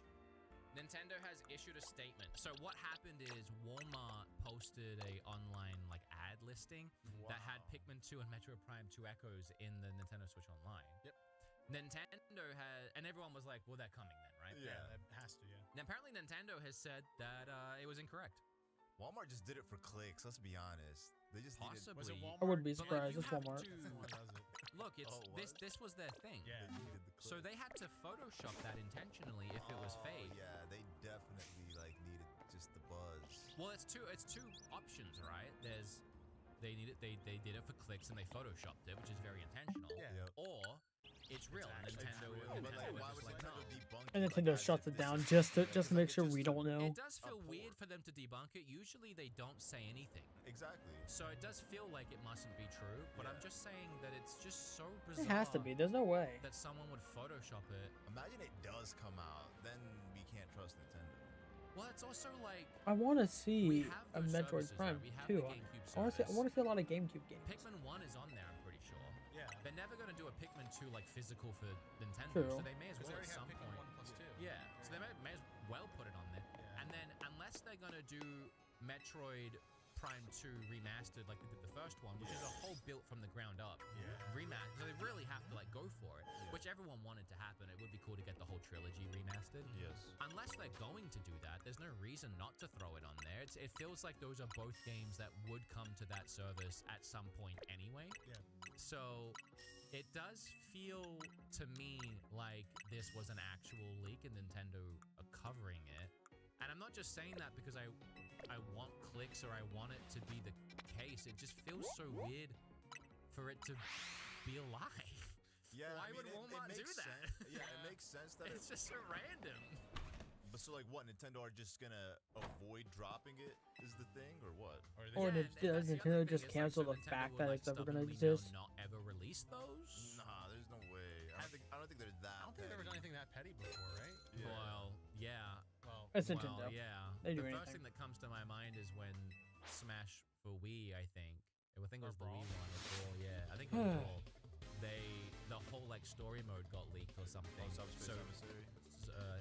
Nintendo has issued a statement. So what happened is Walmart posted a online like ad listing that had Pikmin 2 and Metroid Prime 2 Echoes in the Nintendo Switch Online. Yep. Nintendo had, and everyone was like, "Well, they're coming then, right?" Yeah. That has to, yeah. And apparently Nintendo has said that it was incorrect. Walmart just did it for clicks. Let's be honest. They just Possibly. Was it Walmart? I wouldn't be But, like, surprised. you It's have Walmart. to- Someone does it. Look, it's Oh, what? this was their thing. Yeah. They needed the So click. they had to Photoshop that intentionally if it was Oh, fake. Yeah, they definitely like needed just the buzz. Well, it's two options, right? There's they did it for clicks and they photoshopped it, which is very intentional. Yeah. Yep. Or it's real. and actually Nintendo, real. Nintendo But like, was why just would like, Nintendo no. debunk And it, Nintendo as shuts if it this down is just to fake? It's make like, sure it's we just don't know. It does feel port. weird for them to debunk it. Usually they don't say anything. Exactly. So it does feel like it mustn't be true, but I'm Yeah. just saying that it's just so bizarre. It has to be. There's no way. That someone would Photoshop it. Imagine it does come out, then we can't trust Nintendo. Well, it's also like I want to we see have a those Metroid services, Prime right? We have too. the GameCube I want to see. I service. want to see a lot of GameCube games. Pikmin 1 is on there, I'm pretty sure. Yeah. They're never going to do a Pikmin 2 like physical for Nintendo, True. so they may as Because well they at already some have Pikmin point. 1 plus 2. Yeah, so they may as well put it on there. Yeah. And then unless they're going to do Metroid Prime 2 remastered like they did the first one, which is a whole built from the ground up. Yeah. Remastered, so they really have to like go for it, which everyone wanted to happen. It would be cool to get the whole trilogy remastered. Yes. Unless they're going to do that, there's no reason not to throw it on there. It feels like those are both games that would come to that service at some point anyway. Yeah. So it does feel to me like this was an actual leak and Nintendo are covering it. And I'm not just saying that because I want clicks or I want it to be the case. It just feels so weird for it to be a lie. Yeah. Why I mean, would Walmart it do makes that? sense. Yeah, it makes sense that It's just so random. But so like what, Nintendo are just gonna avoid dropping it is the thing, or what? Or Or they Nintendo- and that's the Nintendo other just thing, is, like, cancel so the Nintendo fact would, that like, it's ever gonna stubbornly exist. Not ever release those. Nah, there's no way. I don't don't think they're that. I don't think there was anything that petty before, right? Yeah. Well, yeah. Well, It's Well, Nintendo. yeah. They do the first anything. thing that comes to my mind is when Smash for Wii, I think it was Or the Brawl? Wii one or Brawl, yeah. I think it was Brawl. The whole like story mode got leaked or something. Oh, Subspace so Emissary.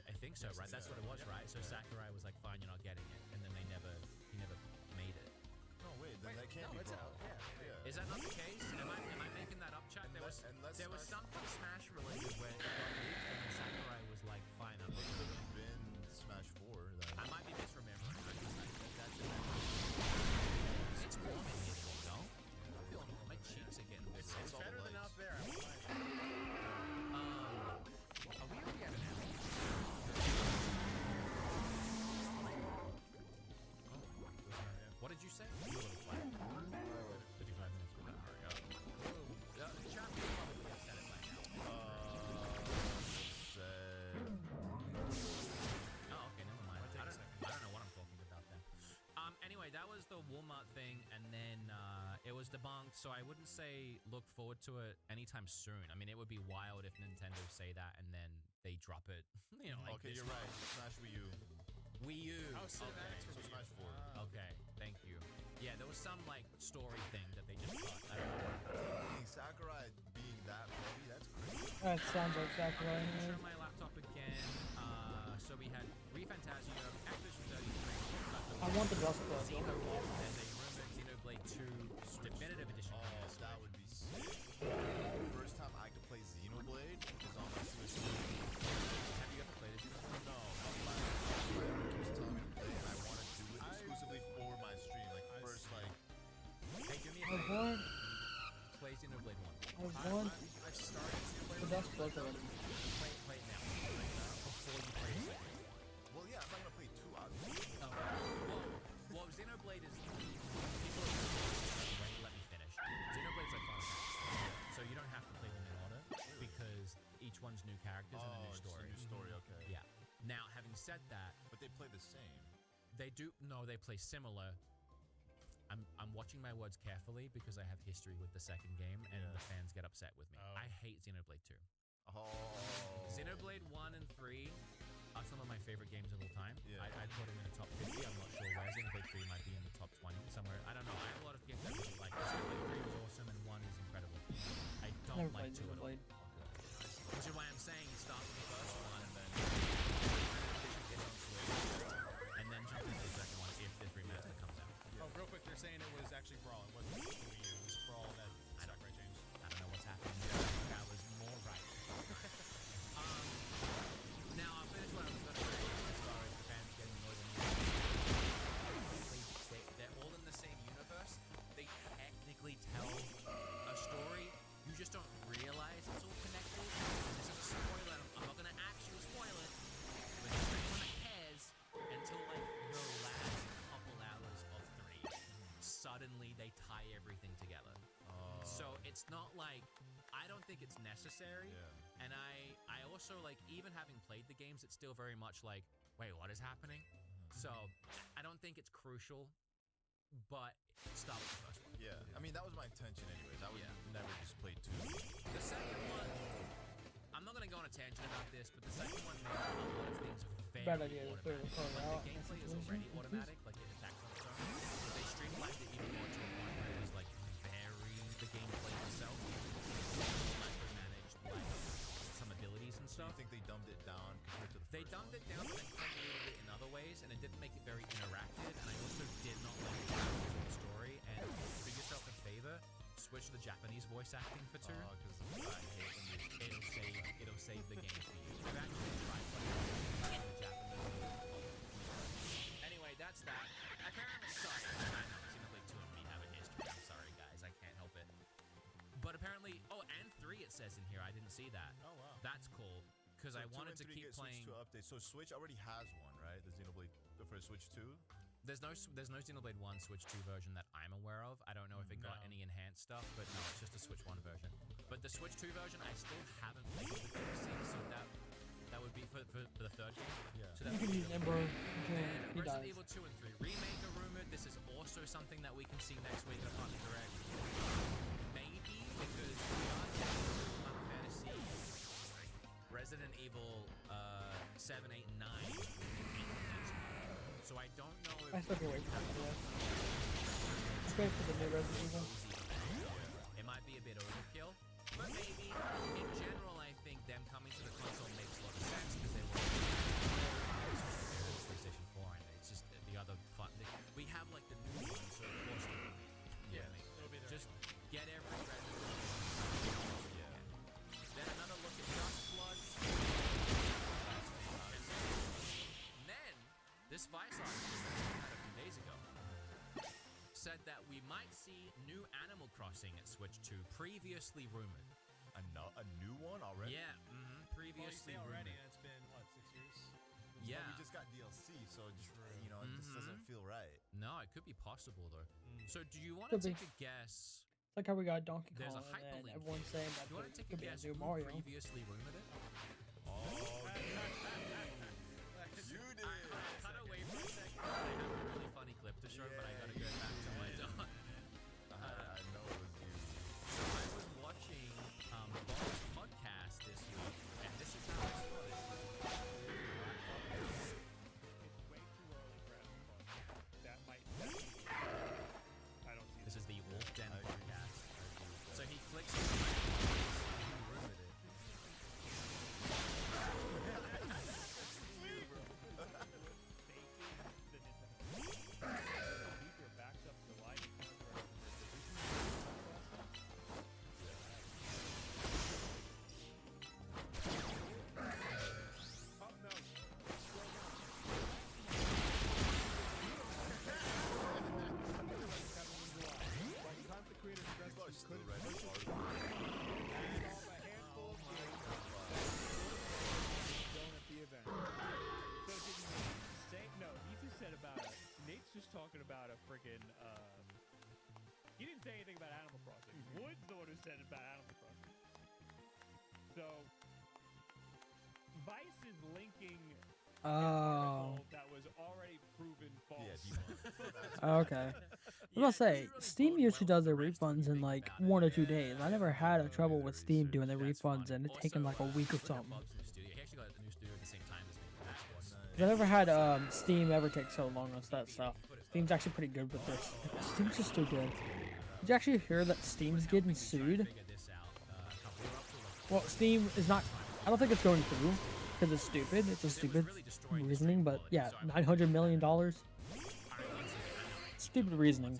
I think so, Yes, right? That's yeah. what it was, Yep. right? So Sakurai was like, "Fine, you're not getting it," and then he never made it. No, wait, then that can't no, be it's Brawl. out. Yeah. Is that not the case? Am I making that up, chat? Unless There was Smash- something Smash related where it got leaked, and then Sakurai was like, "Fine, I'm It not could doing have it." been Smash 4. Then. I might be misremembering. That's it's warm in here, you know? I'm feeling my cheeks are getting It's warm. better than out there. Are we already at an hour? What did you say? You were flat. 55 minutes. We gotta hurry up. Chat will probably have said it by now. Oh, okay, never mind. Might take I a don't second. know what I'm talking about then. Anyway, that was the Walmart thing, and then it was debunked. So I wouldn't say look forward to it anytime soon. I mean, it would be wild if Nintendo say that and then they drop it. You know, like Okay, this you're right. Smash Wii U. Wii U. Oh, cinematics okay. for So Wii U. Smash 4. Okay, thank you. Yeah, there was some like story thing that they just cut. I don't know. Dang, Sakurai being that petty, that's crazy. That sounds like Sakurai. I'm gonna anyways. show my laptop again. So we had Refantasio, Activision 33. I want the dust blood. Xenoblade. There's a rumored Xenoblade 2 definitive edition. Oh, coming to that Switch. would be sick. First time I could play Xenoblade is on my Switch 2. Have you ever played it? Xenoblade? No, my friend keeps telling me to play, and I want to do it exclusively for my stream. Like, first, like, Hey, do me a I favor. want, Play Xenoblade 1. I want I've started to the dust blood already. Play it now. Before you play the second. well, yeah, I'm not gonna play 2 obviously. Well, Xenoblade is. People let me finish. Xenoblade's like Final Fantasy. So you don't have to play them in order because each one's new characters and a new it's a story. new story, okay. Yeah. Now, having said that, But they play the same. they do. No, they play similar. I'm watching my words carefully because I have history with the second game, and Yeah. the fans get upset with me. Oh. I hate Xenoblade 2. Oh. Xenoblade 1 and 3 are some of my favorite games of all time. Yeah. I'd put them in the top 50. I'm not sure where. Xenoblade 3 might be in the top 20 somewhere. I don't know. I have a lot of games I really like. Xenoblade 3 was awesome, and 1 is incredible. I don't Never like played 2 at all. Xenoblade. Which is why I'm saying you start with the first one, and then get on Switch, and then jump into the second one if this remaster comes out. Oh, real quick, they're saying it was actually Brawl. It wasn't the Wii U. It was Brawl that Sakurai changed. I don't know what's happening there. I think I was more right. Now, I'll finish what I was going to say as far as the fans getting annoyed with me. They're all in the same universe. They technically tell a story. You just don't realize it's all connected. And this is a spoiler. I'm not going to actually spoil it. But just for anyone that cares, until like the last couple hours of 3, suddenly they tie everything together. So it's not like I don't think it's necessary. Yeah. And I also like even having played the games, it's still very much like, wait, what is happening? So I don't think it's crucial, but start with the first one. Yeah. I mean, that was my intention anyways. I would Yeah. never just play 2. The second one, I'm not gonna go on a tangent about this, but the second one made a lot of things very Bad idea to throw automatic. the card Like out the in gameplay is situation. already automatic, like it attacks on its own. But they streamlined it even more to a point where it was like very the gameplay itself. Micromanaged like some abilities and So stuff. you think they dumbed it down compared to the They first dumbed one? it down, but then convoluted it in other ways, and it didn't make it very interactive. And I also did not like the characters in the story. And do yourself a favor, switch to the Japanese voice acting for 2. Because I hate when they It'll save the game for you. I've actually tried playing the Japanese. Anyway, that's that. Apparently, sorry, I know Xenoblade 2 and me have a history. I'm sorry, guys, I can't help it. But apparently, and 3 it says in here. I didn't see that. Oh, wow. That's cool because I So 2 wanted and to 3 keep get switched playing. to update. So Switch already has one, right? The Xenoblade for Switch 2. There's no Xenoblade 1 Switch 2 version that I'm aware of. I don't know if it got No. any enhanced stuff, but no, it's just a Switch 1 version. But the Switch 2 version, I still haven't played the DLC, so that would be for the third game. Yeah. So that You would can be use the- Ember Then until he Resident dies. Evil 2 and 3 remake are rumored. This is also something that we can see next week at a Partner Direct. Maybe because we are getting Final Fantasy 7, 8, 9 in the next month. So I don't know if I still can't wait for that. It's great for the new Resident Evil. it might be a bit overkill, but maybe in general I think them coming to the console makes a lot of sense because they will PlayStation 4 and it's just the other fun. We have like the new one, so of course it will be. Yeah, me. it'll be there. Just get every Resident Evil. Then another look at Dust Blood. And then this Vice article that we had a few days ago said that we might see new Animal Crossing at Switch 2, previously rumored. A new one already? Yeah, Well, you previously say already, rumored. and it's been, what, 6 years? Yeah. But we just got DLC, so just, you know, it just doesn't feel right. No, it could be possible though. So do you want to Could be. take a guess? It's like how we got Donkey There's Kong, a and then hyperlink everyone's here. saying that Do you want to there take a could be a guess new who Mario. previously rumored it? Oh, you did. Cut away for a second. I have a really funny clip to show, but I gotta go back to my dog. I know it was you. So I was watching Bob's podcast this week, and this is how I saw it. It's way too early for Animal Crossing. That might. I don't see This is the Wolf Den I agree. podcast. So he clicks on my he rumored it. Beeper backs up the line. Oh no. Time to create a People are still couldn't writing purchase articles. solve a handful of games shown at the event. So did Nate say no? He just said about it. Nate's just talking about a freaking. He didn't say anything about Animal Crossing. Wood's the one who said about Animal Crossing. So Vice is linking an Oh. article that was already proven false. Yeah, Okay. I was gonna say, Steam usually does their refunds in like 1 or 2 days. I never had a trouble with Steam doing their refunds and it taking like a week or something. He actually got the new studio at the same time as me. That's one. I never had Steam ever take so long on that stuff. Steam's actually pretty good with this. Steam's just too good. Did you actually hear that Steam's getting sued? Figure this out. Well, Steam is not. I don't think it's going through because it's stupid. It's a stupid reasoning, but yeah, $900 million. Stupid reasoning.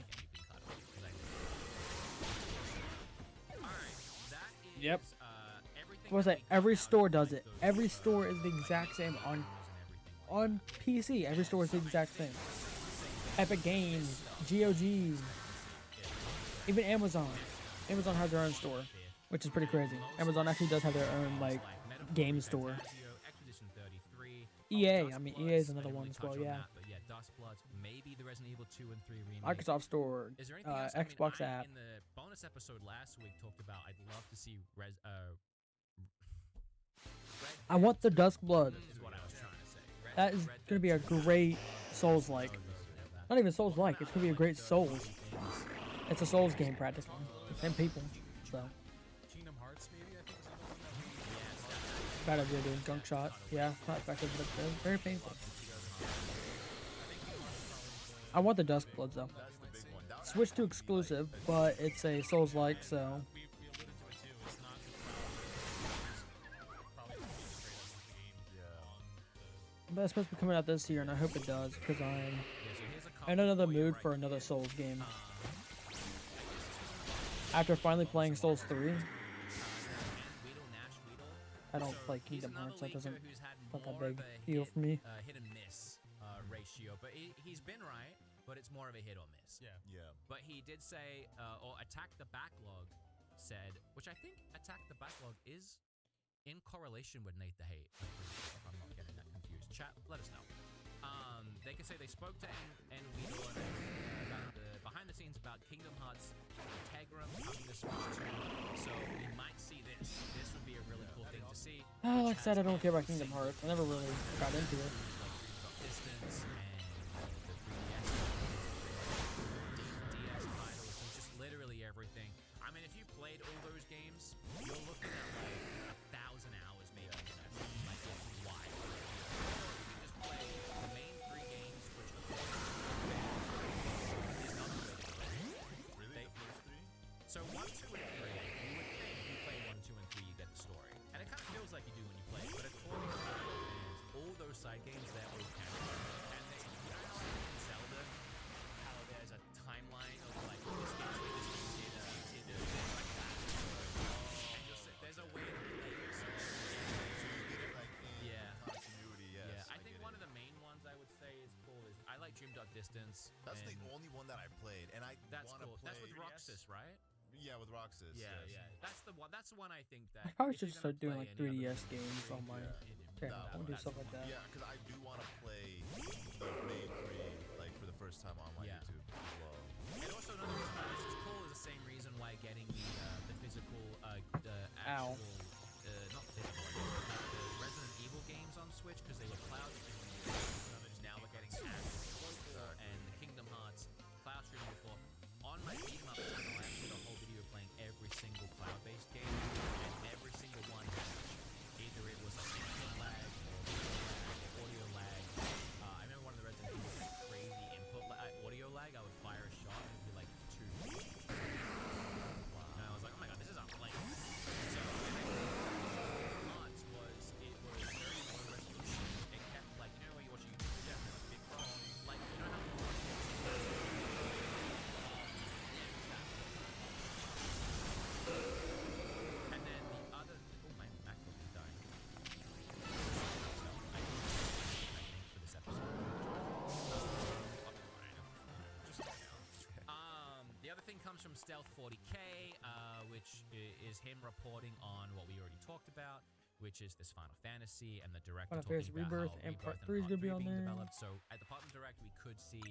Yep. What was that? Every store does it. Every store is the exact same on PC. Every store is the exact same. Epic Games, GOG, even Amazon. Amazon has their own store, which is pretty crazy. Amazon actually does have their own like game store. EA, I mean EA is another one as well. Yeah. But yeah, Dustbloods, maybe the Resident Evil 2 and 3 remake. Microsoft Store, Is there anything else? I mean, Xbox I, app. In the bonus episode last week, talked about I'd love to see Red I want the Dusk Blood. is what I was trying to say. That is gonna be a great Souls-like. Not even Souls-like. It's gonna be a great Souls. It's a Souls game practically. The same people. So Kingdom Hearts, maybe, I think is another one that we... bad idea doing junk shot. Yeah, not effective, but it's very painful. I want the Dusk Bloods though. That's the big one. That would Switch to actually be, exclusive, but it's a Souls-like, so We alluded to it too. It's not just probably going to be straight up the game Yeah. on the... but it's supposed to be coming out this year, and I hope it does because I'm Yeah, so here's a couple in another for you mood right for here. another Souls game. After finally playing Souls 3, Weedle, Nash Weedle. I don't So play he's Kingdom another Hearts. That leaker doesn't. who's had not that more big of a deal for me. hit and miss ratio, but he's been right, but it's more of a hit or miss. Yeah. Yeah. But he did say, or Attack the Backlog said, which I think Attack the Backlog is in correlation with Nate the Hate. I'm pretty sure, if I'm not getting that confused. Chat, let us know. They can say they spoke to N Weedle and about the behind the scenes about Kingdom Hearts Integram coming to Switch 2. So we might see this. This would be a really cool thing to see. Like I said, I don't care about Kingdom Hearts. I never really got into it. Distance and the 3DS, DS titles, and just literally everything. I mean, if you played all those games, you're looking at like 1,000 hours maybe. Like it's wild. So 1, 2, and 3, you would think you play 1, 2, and 3, you get the story. And it kind of feels like you do when you play it, but according to fans, all those side games, they're all canon. And they, you know how like in Zelda, how there's a timeline of like, this game's here, this game's here, this game's here, this game's like that. And you'll say, there's a way to play it. So you get it like in Yeah. continuity. Yes, yeah, I think one of the main ones I would say is cool is I like Dream Dot Distance. That's the and only one that I played, and I that's want to cool. play. That's with Roxas, right? Yeah, with Roxas. Yeah, yes. yeah. That's the one. That's the one I think that. I probably if you're should start gonna doing play like any other 3DS games on my channel. That I'll do one. stuff like that. Yeah, because I do want to play the main 3 like for the first time on my Yeah. YouTube as well. And also another reason why this is cool is the same reason why getting the physical, the Ow. actual, not physical, the Resident Evil games on Switch because they were cloud streaming. Now we're getting actual and the Kingdom Hearts cloud streaming before. On my beat 'em up channel, I actually did a whole video playing every single cloud-based game, and every single one had either it was like input lag or audio lag. I remember one of the Resident Evil had crazy audio lag. I would fire a shot and it'd be like 2. And I was like, oh my god, this is unplayable. So Hearts was very low resolution. It kept like, you know when you watch a YouTube video, like big phone, like you know how and then the other, my MacBook is dying. I think for this episode. The other thing comes from Stealth 40K, which is him reporting on what we already talked about, which is this Final Fantasy and the director Final talking Fantasy about Rebirth how and Part 3 is Part gonna be 3 on being there. developed. So at the Partner Direct, we could see,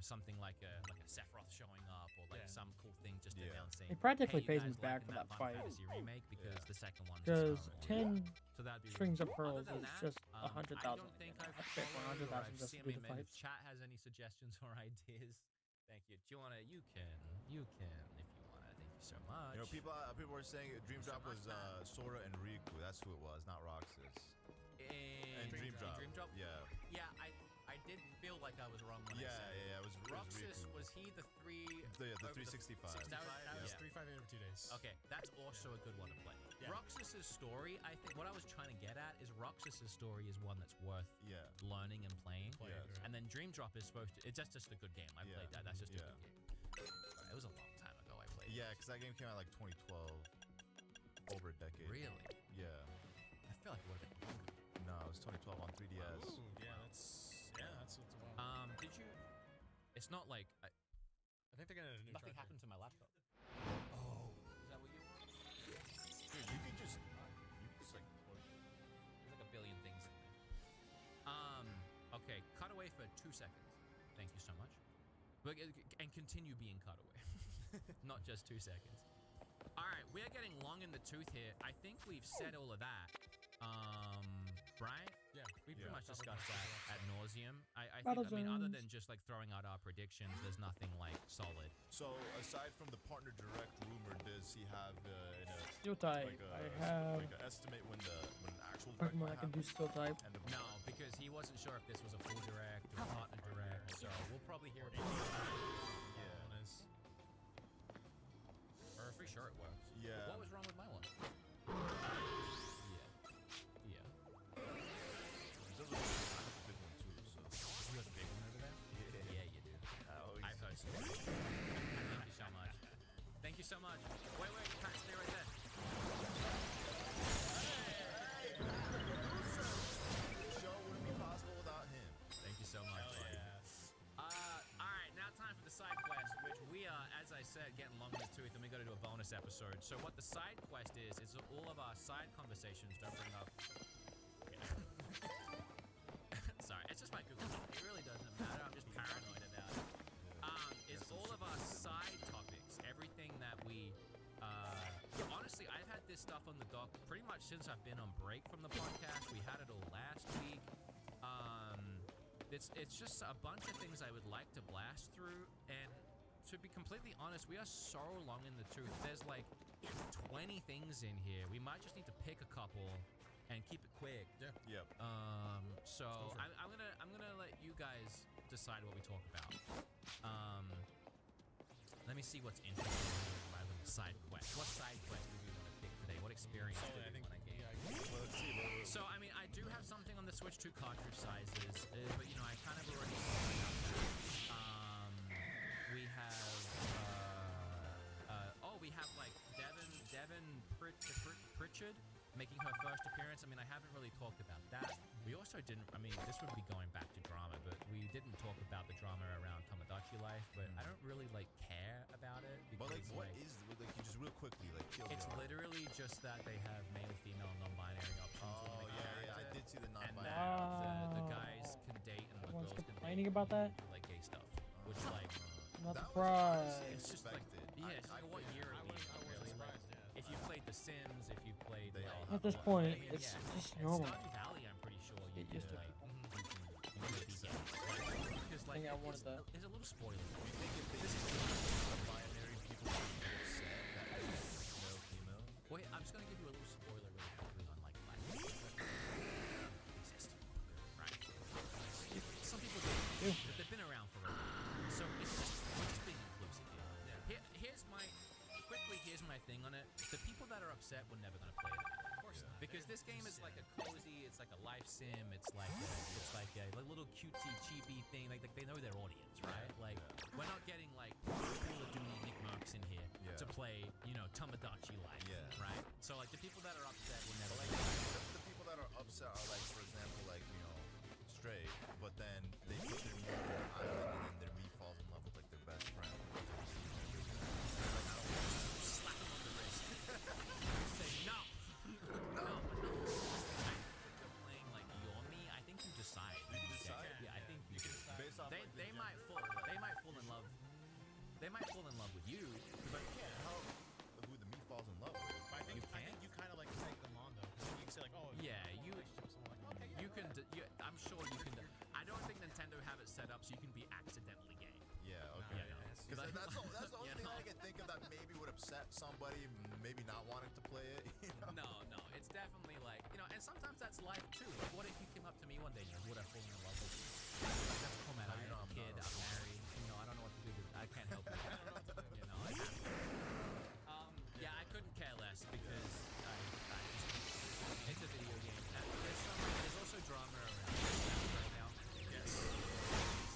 something like a Sephiroth showing up or like some cool thing just Yeah. announcing. It practically hey, you pays me guys back liking for that Final fight. Fantasy remake because the second one Because just came out. 10 So that'd be strings of really pearls cool. Other is than just that, 100,000. I don't think I've I spent followed or 100,000 I've just seen. to do the If fights. chat has any suggestions or ideas, thank you. Do you wanna? You can if you wanna. Thank you so much. You know, people were saying Dream So Drop was much, man. Sora and Riku. That's who it was, not Roxas. And Dream Drop. Dream Drop. Yeah. Yeah, I did feel like I was wrong when Yeah, I said it. yeah, it was Roxas, Riku. was he the 3? The over 365. That was That was yeah. 358 over 2 days. Okay, that's also a good one to play. Yeah. Roxas's story, I think, what I was trying to get at is Roxas's story is one that's worth Yeah. learning and playing. Play Yeah. it, right? And then Dream Drop is supposed to, it's just a good game. I Yeah. played that. That's just a Yeah. good game. It was a long time ago I played. Yeah, because that game came out like 2012. Over a decade. Really? Yeah. I feel like it would have been longer. No, it was 2012 on 3DS. Ooh, yeah, that's wild. Did you? It's not like I think they're gonna have a new nothing charger. happened to my laptop. Oh. Is that what you want? Dude, you could just like plug it. There's like a billion things in there. Okay, cut away for 2 seconds. Thank you so much. And continue being cut away. Not just 2 seconds. Alright, we are getting long in the tooth here. I think we've said all of that. Brian? Yeah, We pretty Yeah. much discussed that ad nauseum. I think, Battle I mean, other zones. than just like throwing out our predictions, there's nothing like solid. So, aside from the partner direct rumor, does he have Steel type. like I have like an estimate when an actual direct Pokemon might I can do happen? steel type. And the No, because he wasn't sure if this was a full direct or a partner direct, so we'll probably hear it. Yeah. One is Or if we're sure it works. Yeah. What was wrong with my one? Yeah. He does a big one too, so. You have a big one over there? Yeah, you do. Oh, I posted it. Thank you so much. Thank you so much. Wait, Pat, stay right there. The show wouldn't be possible without him. Thank you so much. hell buddy. yeah. Alright, now time for the side quest, which we are, as I said, getting long in the tooth, and we got to do a bonus episode. So what the side quest is all of our side conversations. Don't bring up. Sorry, it's just my Google Doc. It really doesn't matter. I'm just paranoid about it. Is all of our side topics, everything that we. Honestly, I've had this stuff on the doc pretty much since I've been on break from the podcast. We had it all last week. It's just a bunch of things I would like to blast through, and to be completely honest, we are so long in the tooth. There's like 20 things in here. We might just need to pick a couple and keep it quick. Yeah. Yep. So go for it. I'm gonna let you guys decide what we talk about. Let me see what's interesting rather than side quest. What side quest would you want to pick today? What experience Solid, do I you think. want to gain? Yeah, Well, let's see. So, I mean, I do have something on the Switch 2 cartridge sizes, but, you know, I kind of already thought about that. We have, we have, like, Devin Pritchard making her first appearance. I mean, I haven't really talked about that. We also didn't, I mean, this would be going back to drama, but we didn't talk about the drama around Tomodachi Life, but I don't really, like, care about it. Because, But like, what is like? You just real quickly like. it's literally just that they have male, female, non-binary options. Oh with the yeah, I character, did see the and non-binary. that the Oh. guys can date and the Everyone's girls can complaining date about that? and do like gay stuff, which like I'm not That was surprised. honestly it's just like expected. yeah, it's like what year I are was we in, really? Like, surprised, yeah. if you played The Sims, if you played They like, all At this have point, I mean, it's yeah, just and normal. Stardew Valley, I'm pretty sure you Get can used to like people. you can be gay. Because like think I wanted that. it's a little spoiler. You think if they just non-binary people would be upset that it's male female? Wait, I'm just gonna give you a little spoiler really quickly on like life. Exist, right? Some people do, but they've been around for a while. So it's just we're just being inclusive here. Here's my thing on it. The people that are upset were never gonna play it. Of course not. Because this game is like a cozy, it's like a life sim, it's like a little cutesy, cheapy thing. Like they know their audience, right? Like we're not getting like Call of Duty Nick Marks in here to play, you know, Tomodachi Life, right? So like the people that are upset will never Like like the people that are upset are like, for example, like straight, but then they put their meat on an island and then their meat falls in love with like their best friend. slap them on the wrist. Say no. No. I think they're playing like your me. I think you decide. Yeah, I think you decide. Based off like They might fall in love. They might fall in love with you, but you can't help who the meat falls in love with. I think You you kind of like take them on though, because then you can say like, oh, yeah, you relationship with someone like, okay, you can. I'm sure you can. I don't think Nintendo have it set up so you can be accidentally gay. Yeah, okay. Yeah, Because that's the only You thing know? I can think of that maybe would upset somebody, maybe not wanting to play it. You know? No, it's definitely like, you know, and sometimes that's life too. Like, what if you came up to me one day and you would have fallen in love with me? That's cool, man. I You know, have a I'm kid, not I'm married. You know, I don't know what to do. I can't help it. You know, I have to. Yeah, I couldn't care less because I just, it's a video game. And there's also drama around it right now. Yes.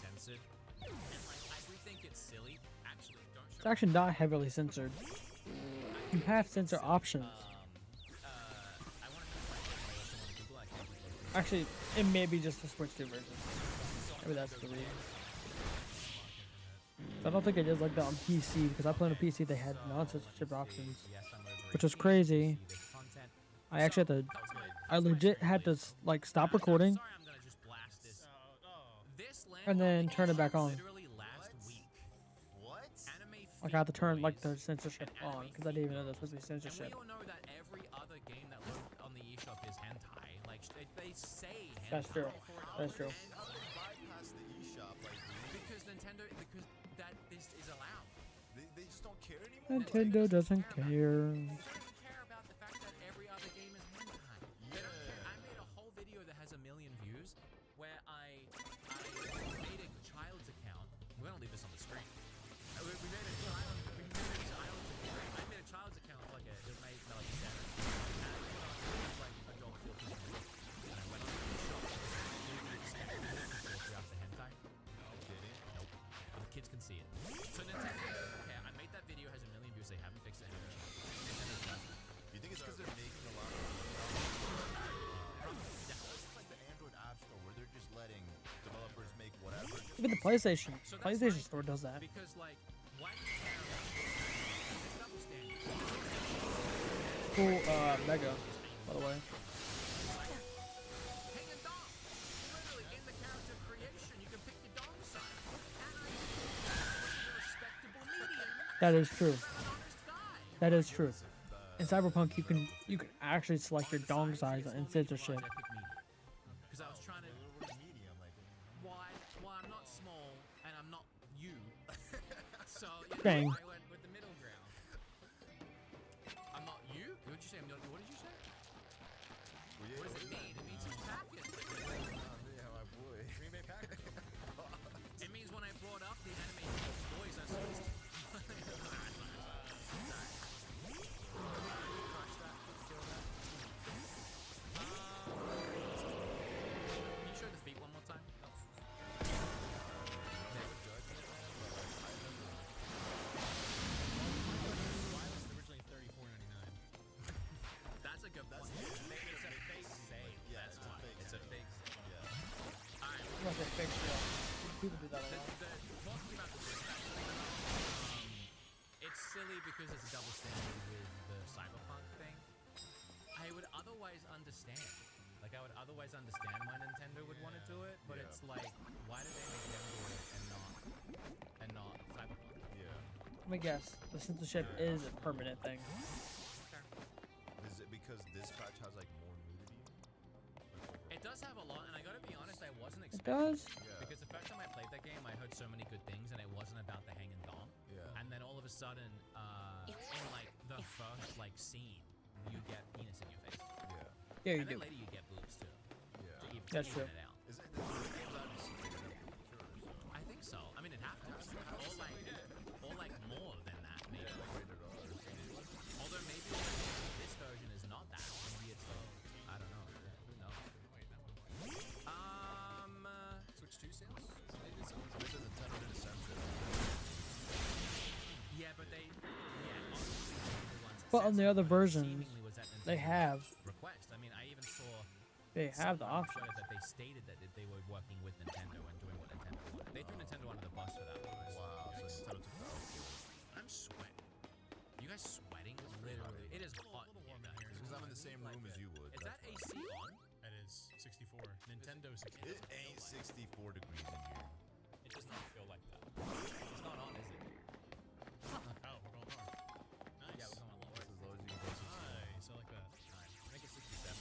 Censored. And like, I do think it's silly. Actually, don't show It's actually not heavily censored. You have censor options. I wanted to play it, but I also want to Google. I can't Google it. Actually, it may be just the Switch 2 version. Maybe that's the reason. I don't think it is like that on PC, because I played on PC, they had non-censorship options, Yes, I'm over which was 18, crazy. see this content. I actually had to, I legit had to like stop recording Sorry, I'm gonna just blast this. This and then landmark turn it back on. Literally last week. What? Anime Like I had to turn like the Boys censorship and on, Anime because I didn't even know there was Females. supposed to be And censorship. we all know that every other game that looked on the eShop is hentai. Like they say hentai. That's true. That's true. How they bypass the eShop? Like, Because that this is allowed. they just don't care anymore? Nintendo doesn't care. They don't even care about the fact that every other game is hentai. They don't care. I made a whole video that has 1 million views where I made a child's account. We're gonna leave this on the screen. We made a child's account. I made a child's account with like it was made for like 7. And I put on like adult filters. And I went on the shop. Throughout the hentai. Nope. But the kids can see it. So Nintendo doesn't care. I made that video, has 1 million views. They haven't fixed it. Nintendo doesn't. You think it's because they're making a lot of It's like the Android App Store where they're just letting developers make whatever. Even the PlayStation. So that's PlayStation fine, Store does that. Because like, why do you care about it's double standard? Cool, Mega, by the way. Hang a dong. Literally in the character creation, you can pick your dong size. And I a respectable medium. That is true. I'm an honest guy. That is true. In Cyberpunk, you can actually select your dong size in censorship. Because I was trying to. Medium, like, Why I'm not small and I'm not you. So you know, Dang. I went with the middle ground. I'm not you? What did you say? What did you say? well, yeah, What does it mean? It means he's packing. Yeah, my boy. Green Bay Packers. It means when I brought up the anime boys, I supposed to. That's It's the a fake sale. Yeah, That's it's a why. fake It's a sale. fake sale. Yeah. All right. Like a fake sale. People do that a lot. Talking about the dispatch thing, it's silly because it's a double standard with the cyberpunk thing. I would otherwise understand. Like, I would otherwise understand why Nintendo would want to do it, but Yeah. it's like, why did they make them do it and not cyberpunk? Yeah. Let me guess. The censorship is a permanent thing. Is it because Dispatch has like more nudity? It does have a lot, and I gotta be honest, I wasn't It expecting does? Yeah. because the first time I played that game, I heard so many good things, and it wasn't about the hang and dom. Yeah. And then all of a sudden, in like the first like scene, you get penis in your face, Yeah. Yeah, you and then do. later you get boobs too. Yeah. To even, That's even true. it out. Is it? The game's obviously like a picture or so. I think so. I mean, it have to. Or like more than that, maybe. Yeah, like rated R. Although maybe this version is not that. Maybe it's I don't know. Yeah, who knows? Switch 2 sales? This is Nintendo didn't censor it. Yeah, but obviously the ones that But on the censored other one versions, seemingly was at they Nintendo's have. request. I mean, I even saw They have the somewhere on option. Twitter that they stated that they were working with Nintendo and doing what Nintendo wanted. They threw Nintendo under the bus for that. Wow. So Nintendo took the L for it. I'm sweating. You guys sweating? Literally, it is hot in here, guys. Because I'm in the same room as you would. Is that that's why. AC on? That is 64. Nintendo 64. It ain't 64 degrees in here. It does not feel like that. It's not on, is it? Oh, we're going hard. Nice. Yeah, we're going low. That's as low as you can go. 64. Nice. I like that. Make it 67.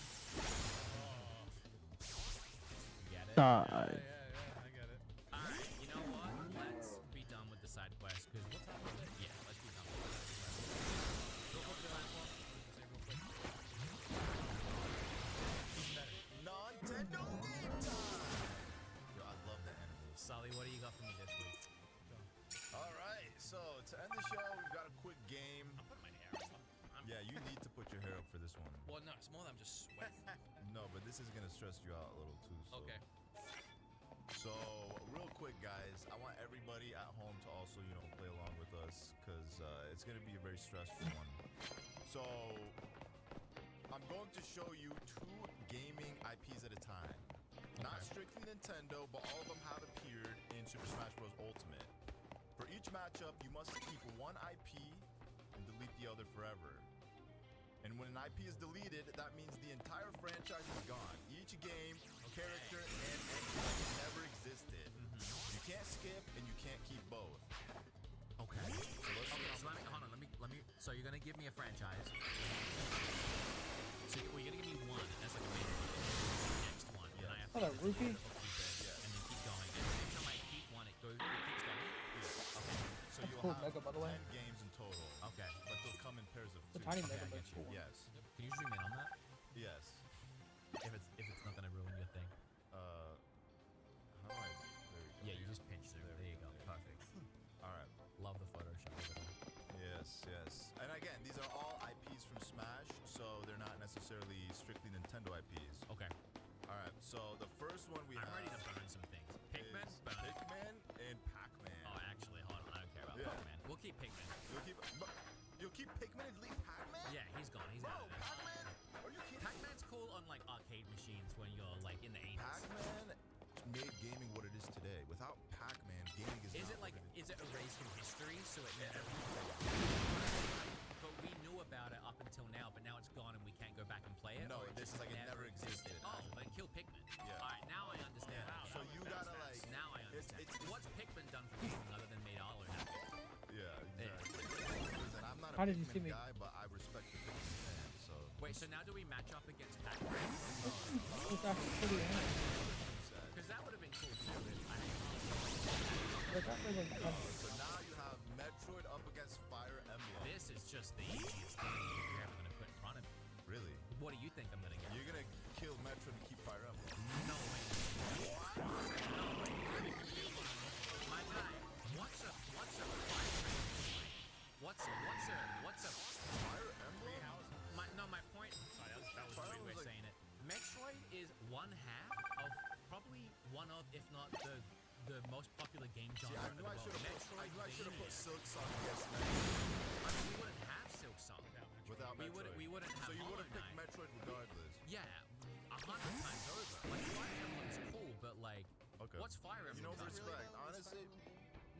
Oh. You get it? Yeah, I get it. Alright, you know what? Let's be done with the side quest, because what's up with it? Yeah, let's be done with the side quest. Go for the platform. Say real quick. Even better. Nintendo game time! Yo, I love the animals. Sully, what do you got for me this week? All right, so to end the show, we've got a quick game. I'm putting my hair up. Yeah, you need to put your hair up for this one. Well, no, it's more than I'm just sweating. No, but this is gonna stress you out a little too. So. Okay. So, real quick, guys, I want everybody at home to also, play along with us because it's going to be a very stressful one. So, I'm going to show you 2 gaming IPs at a time. Not strictly Nintendo, but all of them have appeared in Super Smash Bros. Ultimate. For each matchup, you must keep one IP and delete the other forever. And when an IP is deleted, that means the entire franchise is gone. Each game, character, and entity never existed. You can't skip and you can't keep both. Okay. So let's Okay, so hold on, let me, so you're gonna give me a franchise. So you're gonna give me one, that's like a main one. Next one, and I have Oh, that rupee? Yes. and then keep going. And every time I keep one, it keeps going. Okay. So That's you'll cool, have Mega, by the way. 10 games in total. Okay. But they'll come in pairs of The 2. tiny Okay, Mega I Man's get you. cool. Yes. Can you zoom in on that? Yes. If it's not gonna ruin your thing. How do I? There we go. Yeah, you just pinch through. There you go. Perfect. All right. Love the Photoshop. Yes, yes. And again, these are all IPs from Smash, so they're not necessarily strictly Nintendo IPs. Okay. All right. So the first one we I'm have ready to burn some things. Pikmin? is Burn. Pikmin and Pac-Man. Oh, actually, hold on. I don't care about Yeah. Pikmin. We'll keep Pikmin. You'll keep Pikmin and leave Pac-Man? Yeah, he's gone. He's Bro, out of there. Pac-Man? Are you kidding? Pac-Man's cool on like arcade machines when you're like in the 80s. Pac-Man made gaming what it is today. Without Pac-Man, gaming is Is not it like, what is it erased from history so it never... But we knew about it up until now, but now it's gone and we can't go back and play it? No, or it this just is like it never existed. Oh, then kill Pikmin. Yeah. Alright, now I understand. So you gotta like... Now I understand. What's Pikmin done for gaming other than made Arlo happy? Yeah, exactly. Listen, I'm not a How did you see Pikmin me? guy, but I respect the Pikmin fans, so... Wait, so now do we match up against Pac-Man? It's actually pretty nice. Because that would have been cool too if I... Like, that really So now you have Metroid up against Fire Emblem. This is just the easiest thing you're ever going to put in front of me. Really? What do you think I'm going to get? You're gonna kill Metroid and keep Fire Emblem? No way. No way. My guy, what's a Fire Fire Emblem? my point, sorry, that was a weird way of saying it. Metroid is one half of, probably one of, if not the most popular game See, genre I in the knew I world. should have Metroidvania. put Silk Song against Metroid I mean, we wouldn't have Silk Song. without We Metroid. wouldn't have So you would Hollow have picked Knight. Metroid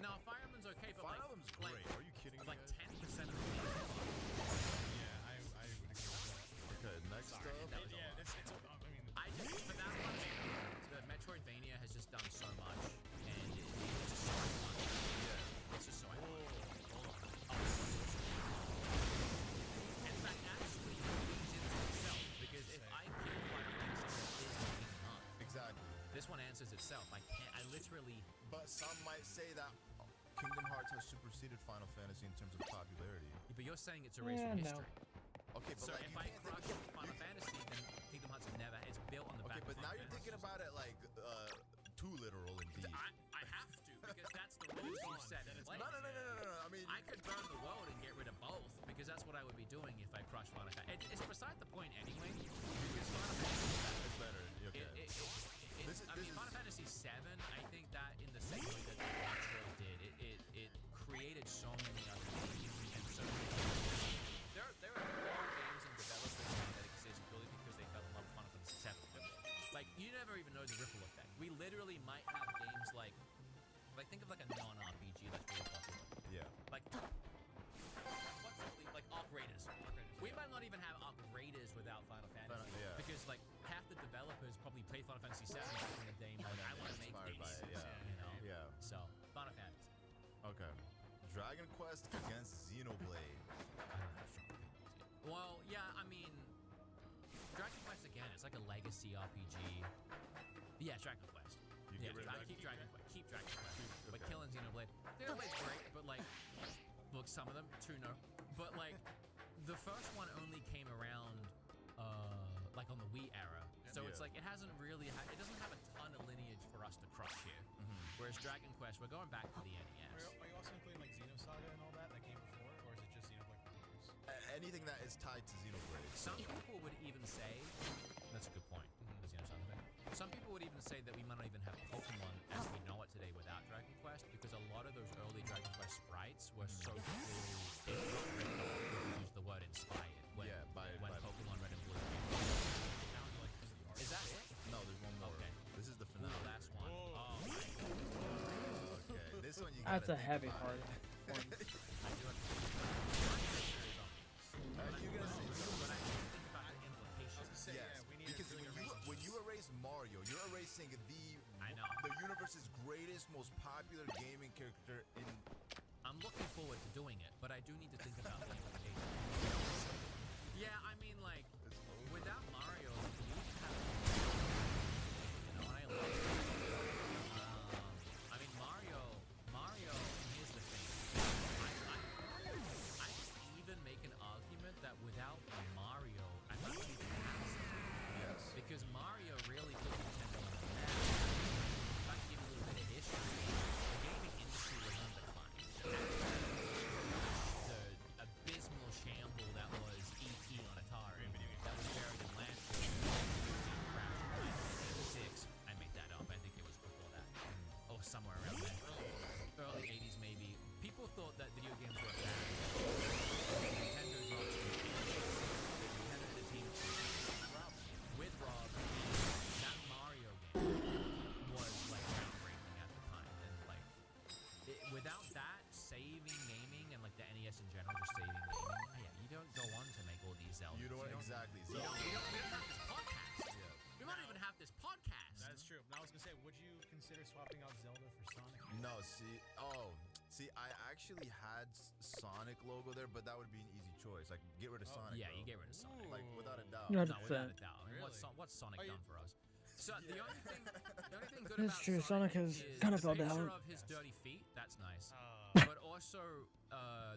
No, Fire Emblem's okay, but Fire like, Emblem's like, great. Are you kidding me? like guys? 10% of the game. Yeah, I would agree with that. Okay, next Sorry, up. that was a Yeah, lot. it's I mean, I just, for that one, the Metroidvania has just done so much, and it's just so fun. Yeah. It's just so iconic. Hold on. In fact, actually, it leads into itself, because if I kill Final Fantasy, it is Kingdom Hearts. Exactly. This one answers itself. I literally... But some might say that Kingdom Hearts has superseded Final Fantasy in terms of popularity. But you're saying it's erased from No. history. Okay, but So like if you I can't crush think, Final Fantasy, then Kingdom Hearts never... It's built on the okay, back but of now Final you're Fantasy. thinking about it like too literal indeed. I have to, because that's the rules you set in place. No. I mean, I could burn the world and get rid of both, because that's what I would be doing if I crush Final Fantasy. It's beside the point anyway, because Final Fantasy it's better. Okay. Final Fantasy VII, I think that in the same way that Metroid did, it created so many other games, and so there are more games and developers now that exist purely because they fell in love with Final Fantasy VII. Like, you never even know the ripple effect. We literally might have games like think of like a non-RPG that's really popular. Yeah. Like, what's it, like Arc Raiders. We might not even have Arc Raiders without Final Fantasy. Yeah. Because like half the developers probably played Final Fantasy VII back in the day and like, I want to make inspired by this. it, yeah. You know? Yeah. So, Final Fantasy. Okay. Dragon Quest against Xenoblade. Well, yeah, I mean, Dragon Quest again, it's like a legacy RPG. Yeah, Dragon Quest. You get rid of keep Dragon Quest. Keep Dragon Quest. But Okay. killing Xenoblade. Xenoblade's great, but like, look, some of them, two no. But like, the first one only came around, like on the Wii era. So it's Yeah. like, it hasn't really, it doesn't have a ton of lineage for us to crush here. Whereas Dragon Quest, we're going back to the NES. are you also including like Xenosaga and all that came before, or is it just Xenoblade Chronicles? Anything that is tied to Xenoblade. Some people would even say, that's a good point, the Xenosaga thing. Some people would even say that we might not even have Pokemon as we know it today without Dragon Quest, because a lot of those early Dragon Quest sprites were so clearly, if not ripped off, we could use the word inspired. When, Yeah, by Pokemon Red and Blue came out. Is that it? No, there's one more. Okay. This is the Ooh, finale. the last one. Whoa. Oh my god. Okay, this one you That's gotta a think heavy about part. it. I do have You're gonna say but I do think about the implications. yes, we need because when you erase Mario, you're erasing I know. the universe's greatest, most popular gaming character in. I'm looking forward to doing it, but I do need to think about the implications. Yeah, I mean, like, without Mario, we have, you know, and I love it. I mean, Mario, here's the thing. I even make an argument that without Mario, I might not even have something. Yes. Because Mario really put Nintendo on the map. If I can give you a little bit of history, the gaming industry was on decline. The abysmal shamble that was E.T. on Atari, that was buried in landfill, crashed in 1986. I made that up. I think it was before that. Or somewhere around there. Early 80s, maybe. People thought that video games were bad. Nintendo's not true. Nintendo Entertainment with Rob, that Mario game was like groundbreaking at the time, and like without that, saving gaming and like the NES in general, just saving gaming. Yeah, you don't go on to make all these Zeldas. You don't exactly. We don't have this podcast. Yeah. We don't even have this podcast. That's true. Now I was gonna say, would you consider swapping out Zelda for Sonic? No, see, I actually had Sonic logo there, but that would be an easy choice. Like, get rid of Sonic. Yeah, bro. you get rid of Sonic. Like, without a doubt. No, No, without a 100%. doubt. I mean, Really? what's Sonic Are you- done for us? So the only thing good It's about true, Sonic has is kinda the fell picture down. of his dirty feet. That's nice. Uh, But also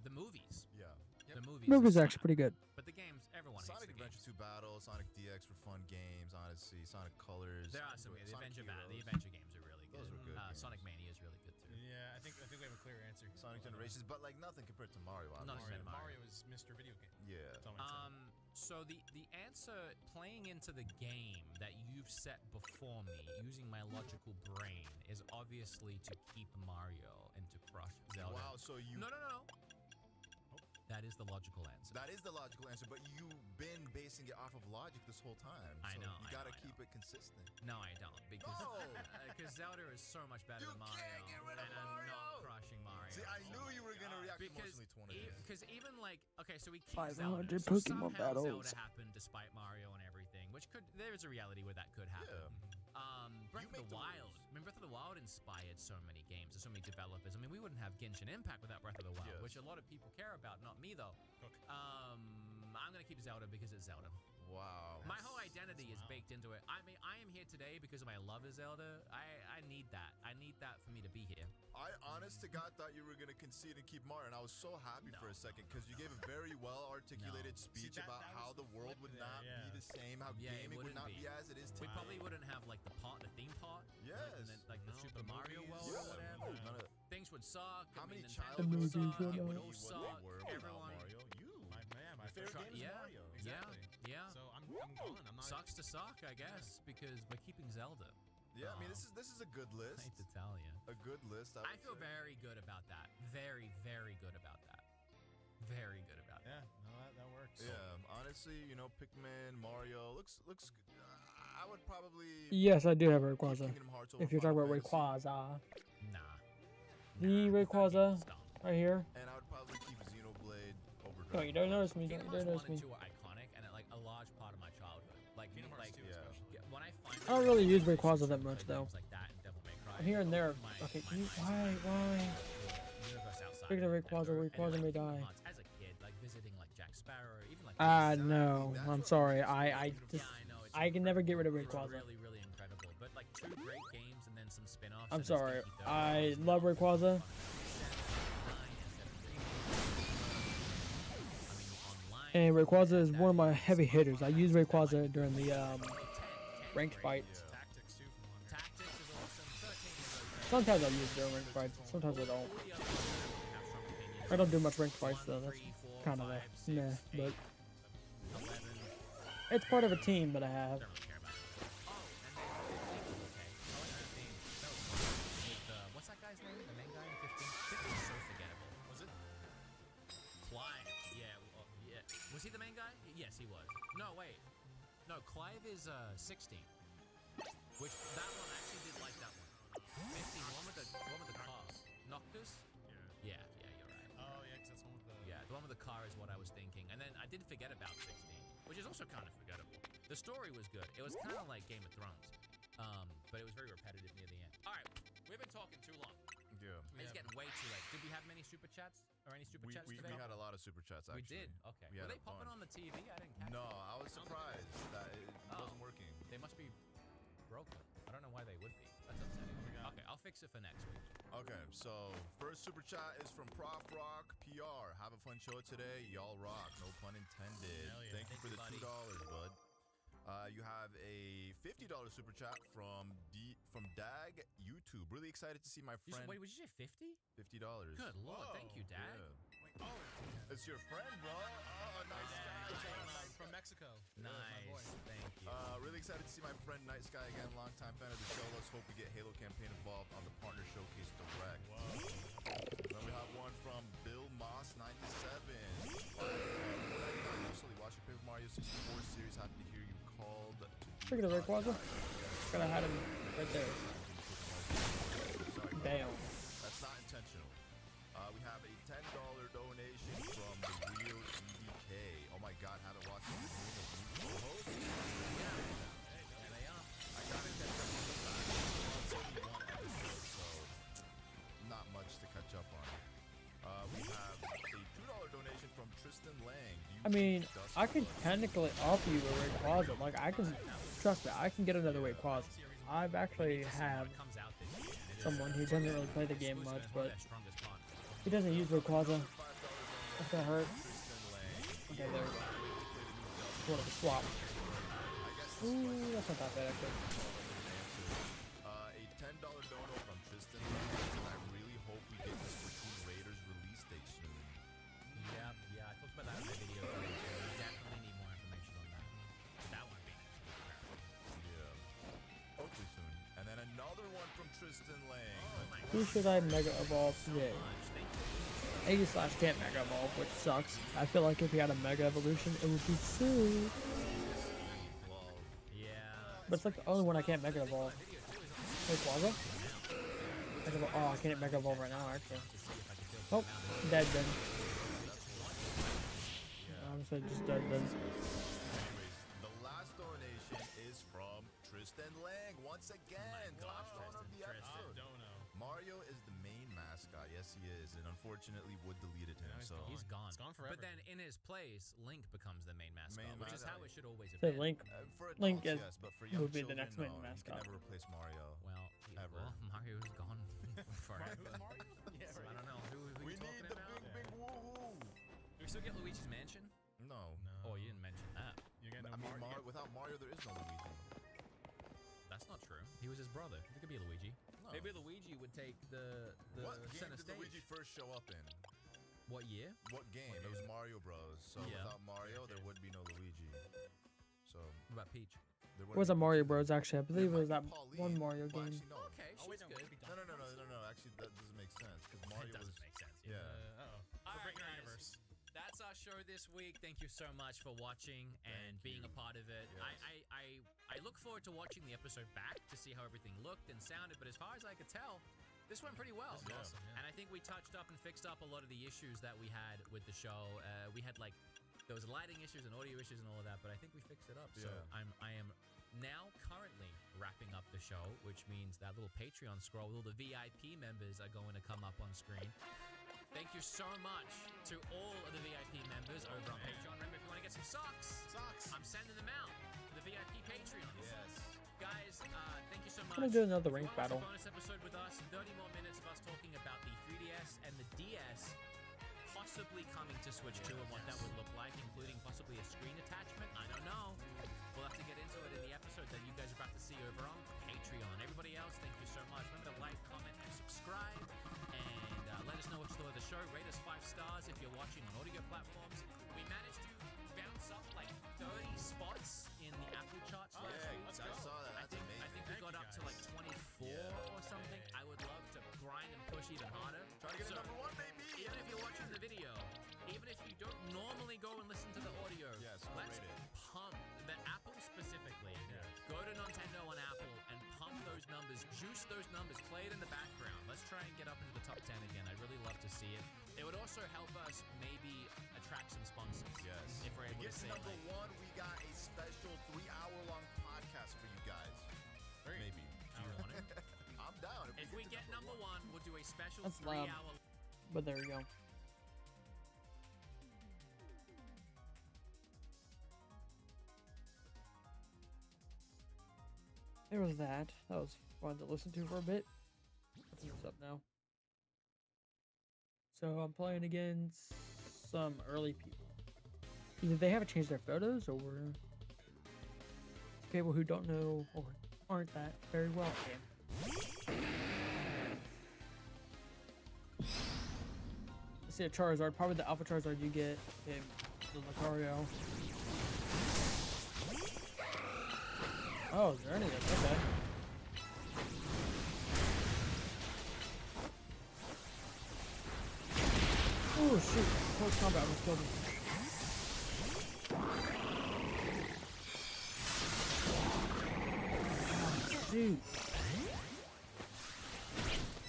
the movies. Yeah. The movies. Movie's are actually pretty good. But the games, everyone Sonic hates the Adventure games. 2 Battle, Sonic DX were fun games, honestly. Sonic Colors. There are some. The Sonic the Heroes. adventure games are really good. Those were good games. Sonic Mania is really good too. yeah, I think we have a clear answer. Sonic Generations, but like nothing compared to Mario. Nothing obviously. compared to Mario. Mario is Mr. Video Game. Yeah. That's all I'm saying. So the answer, playing into the game that you've set before me using my logical brain, is obviously to keep Mario and to crush Zelda. Wow, so you. No. That is the logical answer. That is the logical answer, but you've been basing it off of logic this whole time. I so know, You I gotta know, I keep know. it consistent. No, I don't, because No! Zelda is so much better You than Mario, can't get rid of and I'm not Mario! crushing Mario. See, I knew you were gonna react Because emotionally to one of these. because even like okay, so we keep 500 Zelda. So Pokemon somehow battles. Zelda happened despite Mario and everything, which could there is a reality where that could happen. Breath You of the make the Wild. rules. I mean, Breath of the Wild inspired so many games. There's so many developers. I mean, we wouldn't have Genshin Impact without Breath of the Wild, Yes. which a lot of people care about. Not me though. Okay. I'm gonna keep Zelda because it's Zelda. Wow. My whole identity is wild. baked into it. I mean, I am here today because of my love of Zelda. I need that. I need that for me to be here. I, honest to God, thought you were gonna concede and keep Mario, and I was so happy for a second because you gave a very well articulated No. speech See, that about was how the the world flip would there, not yeah. be the same, how Yeah, it gaming would wouldn't not be be. as it is We today. probably wouldn't have like the theme part. Yes. And then, like the No, Super the Mario movies. World Yeah, or whatever. none of- Things would suck. How I mean, many Nintendo childhood would movies suck. were It there? would all what they suck. were without Everyone Mario. You. My favorite Try- game is yeah, Mario. Exactly. yeah. So I'm gone. I'm not. Sucks to suck, I guess, because we're keeping Zelda. Yeah, I mean this is a good I list. hate to tell you. A good list. I would feel say. very good about that. Very, very good about that. Very good about that. Yeah. No, that works. Yeah, honestly, you know, Pikmin, Mario looks. I would probably. Yes, I do have keep Rayquaza. Kingdom Hearts over If you're talking Final about Fantasy, Rayquaza, Nah. the Nah, Rayquaza Stop. right here. and I would probably keep Xenoblade over. No, you don't notice me. Kingdom You Hearts don't 1 notice me. and 2 are iconic and like a large part of my childhood. Like, Kingdom Hearts like 2 yeah. especially. when I finally I don't really use realized Rayquaza I that should much, play though. games like that and Devil May Cry, Here and there. my- Okay, my you, mind why? universe outside Speaking of of Rayquaza, Nintendo. Rayquaza And, may like, Kingdom die. Hearts as a kid, like visiting like Jack Sparrow, even like No, That's I'm what sorry. makes I yeah, just, I know. It's I can never get rid of incredible. Rayquaza. Really, really incredible. But like 2 great games and then some spin-offs. I'm and sorry. it's Inky I Third. love Rayquaza. And Rayquaza is one of my heavy hitters. I use Rayquaza during the ranked fights. Yeah. Tactics too from one. Tactics is awesome. 13 is okay. Sometimes I'll use it during ranked fights. Sometimes I don't. All the other ones have strong opinions. I don't do much ranked fights though. 1, That's 3, 4, kind of 5, a 6, meh. 8, But 11. it's part of a team that I have. Don't really care about it. Oh, and then 15 was okay. I like 15. That was fun. With, what's that guy's name? The main guy in 15? 15 is so forgettable. Was it? Clive. Yeah. Well, yeah. Was he the main guy? Yes, he was. No, wait. No, Clive is 16. Which, that one, I actually did like that one. 15, the one with the car. Noctis? Yeah. Yeah, you're right. Oh yeah, 'cause that's one with the. Yeah, the one with the car is what I was thinking. And then I did forget about 16, which is also kind of forgettable. The story was good. It was kind of like Game of Thrones. But it was very repetitive near the end. All right, we've been talking too long. Yeah. It's getting way too late. Did we have many super chats or any super chats We today? had a lot of super chats We actually. did. Okay. We Were had they a popping bunch. on the TV? I didn't catch. No, it. I was surprised that it Oh. wasn't working. They must be broken. I don't know why they would be. That's upsetting. Okay, I'll fix it for next week. Okay, so first super chat is from Prof Rock PR. Have a fun show today, y'all rock. No pun intended. Hell yeah. Thank you for the Thank you, $2, bud. You have a $50 super chat from Dag YouTube. Really excited to see my You friend. wait, would you say 50? $50. Good lord, thank you, Dad. Yeah. It's your friend, bro. Oh, nice guy. From Mexico. Nice, thank you. Really excited to see my friend Night Sky again. Longtime fan of the show. Let's hope we get Halo campaign involved on the Partner Showcase Direct. Then we have one from Bill Moss 97. Recently watched your Paper Mario 64 series. Happy to hear you called. Speaking of Rayquaza, could have had him right there. Sorry, Damn. that's not intentional. We have a $10 donation from the Real EDK. Oh my God, haven't watched the co-host. There they are. I gotta catch up on the back. Well, it's only one episode, so not much to catch up on. We have a $2 donation from Tristan Lang. Do you I mean, Dust I could Blood? technically offer you a Rayquaza. Like, I can, trust me, I can get another Rayquaza. I've actually have It comes out this year, and it is someone who doesn't really play the game exclusive, much, and it's one of but their strongest partners. he doesn't use Rayquaza. That's gonna hurt. Tristan Lang. Okay, there we go. Sort of a swap. Ooh, that's not that bad, actually. A $10 dono from Tristan Lang. And I really hope we get this Splatoon Raiders release date soon. Yeah, I talked about that in my video today, so we definitely need more information on that. But that one being next week, apparently. Yeah. Hopefully soon. And then another one from Tristan Lang. Who should I Mega Evolve today? Much, thank you. 80 / can't Mega Evolve, which sucks. I feel like if he had a Mega Evolution, it would be sick. Well, Yeah. But it's like the only one I can't Mega Evolve. Video too is on Rayquaza? Oh, I can't Mega Evolve right now, actually. to see if I can Oh, dead then. Yeah. I'm saying just dead then. Anyways, the last donation is from Tristan Lang once again. Top donor of the episode. Dono. Mario is the main mascot. Yes, he is, and unfortunately, Wood deleted him. Now he's So He's gone. It's gone forever. But then in his place, Link becomes the main mascot, Main which is how mascot. it should always have So been. Link, for adults, Link is yes, but for young will be the children, next main no, mascot. You can never replace Mario. Well, Ever. Mario's gone forever. Who's Mario? Yeah, So I don't know who We you need talking the about. big woohoo. Do we still get Luigi's Mansion? No. No. Oh, you didn't mention that. You're getting I no mean, Mario. without Mario, there is no Luigi. That's not true. He was his brother. It could be Luigi. No. Maybe Luigi would take the What game center did stage. Luigi first show up in? What year? What game? It was Mario Bros. So Yeah. without Mario, there would be no Luigi. So What about Peach? there It was a Mario Bros. Actually, I believe it was that one Mario Well, game. actually, no. Okay, Oh, wait, she's no, good. maybe No, no, no, no, no, no. Actually, that doesn't make sense because Mario It doesn't was. make sense. Yeah. Uh-oh. All We're right, breaking our guys. universe. That's our show this week. Thank you so much for watching and Thank being you. a part of it. Yes. I look forward to watching the episode back to see how everything looked and sounded. But as far as I could tell, this went pretty well. This is awesome, yeah. And I think we touched up and fixed up a lot of the issues that we had with the show. We had there was lighting issues and audio issues and all of that, but I think we fixed it up. So Yeah. I am now currently wrapping up the show, which means that little Patreon scroll with all the VIP members are going to come up on screen. Thank you so much to all of the VIP members over on Patreon. Remember, if you want to get some socks, I'm sending them out to the VIP Patreons. Yes. Guys, thank you so much. I'm gonna do another If you rank wanna watch battle. a bonus episode with us, 30 more minutes of us talking about the 3DS and the DS possibly coming to Switch 2 and what that would look like, including possibly a screen attachment. I don't know. We'll have to get into it in the episode that you guys are about to see over on Patreon. Everybody else, thank you so much. Remember to like, comment, and subscribe. And let us know what you thought of the show. Rate us 5 stars if you're watching on audio platforms. We managed to bounce up like 30 spots in the Apple charts last week. I saw that. That's amazing. I think we got up to like 24 or something. I would love to grind and push even harder. Try to get So, to number 1, baby. even if you're watching the video, even if you don't normally go and listen to the audio, Yes, let's rate it. pump the Apple specifically. Yeah. Go to Nintendo on Apple and pump those numbers, juice those numbers, play it in the background. Let's try and get up into the top 10 again. I'd really love to see it. It would also help us maybe attract some sponsors. Yes. If we're To able get to to say number like, 1, we got a special 3-hour-long podcast for you guys. Great. Maybe. do you want it? I'm down. If we get number 1, we'll do a special That's loud. 3-hour. But there we go. There was that. That was fun to listen to for a bit. Open this up now. So I'm playing against some early people. Either they haven't changed their photos or people who don't know or aren't that very well at the game. I see a Charizard, probably the Alpha Charizard you get in the Lucario. Oh, is there any of them? Okay. Oh shoot, close combat almost killed him. Shoot.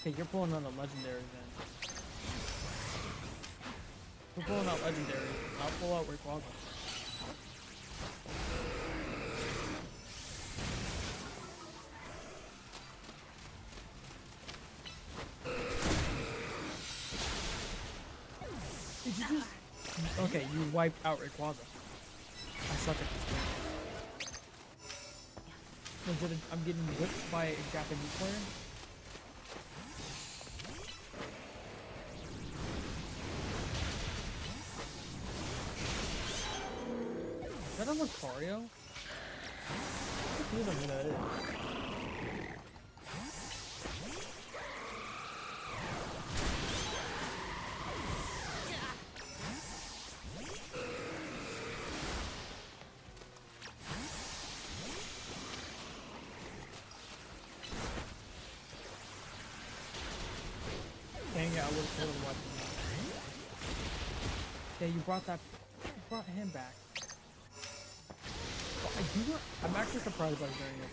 Okay, you're pulling on a legendary then. We're pulling out legendary. I'll pull out Rayquaza. Did you just... Okay, you wiped out Rayquaza. I suck at this game. I'm getting whipped by a Japanese player. Is that a Lucario? I don't know who that is. Dang it, I would have totally wiped him out. Yeah, you brought him back. Oh, I'm actually surprised by doing it.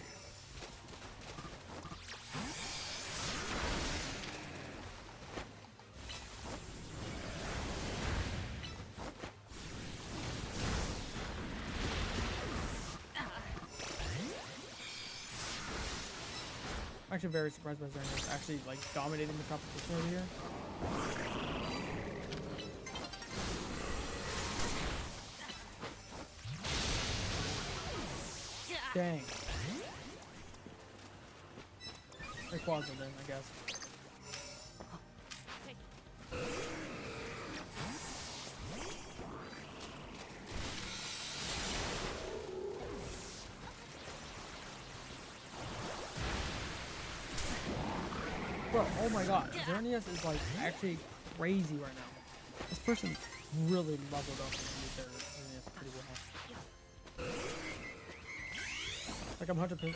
actually very surprised by Xerneas actually like dominating the competition over here. Dang. Rayquaza then, I guess. Bro, oh my god, Xerneas is like actually crazy right now. This person really leveled up with their Xerneas pretty well. Like I'm 100% surprised.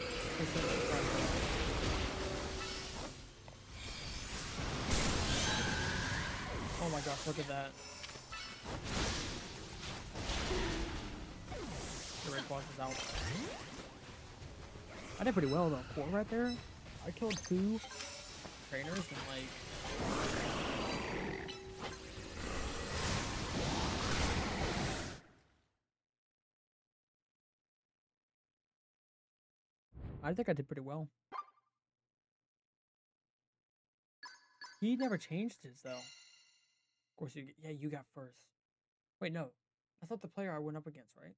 Oh my gosh, look at that. The Rayquaza is out. I did pretty well though. 4 right there. I killed 2 trainers and like I think I did pretty well. He never changed his though. Of course you yeah, you got first. Wait, no. I thought the player I went up against, right?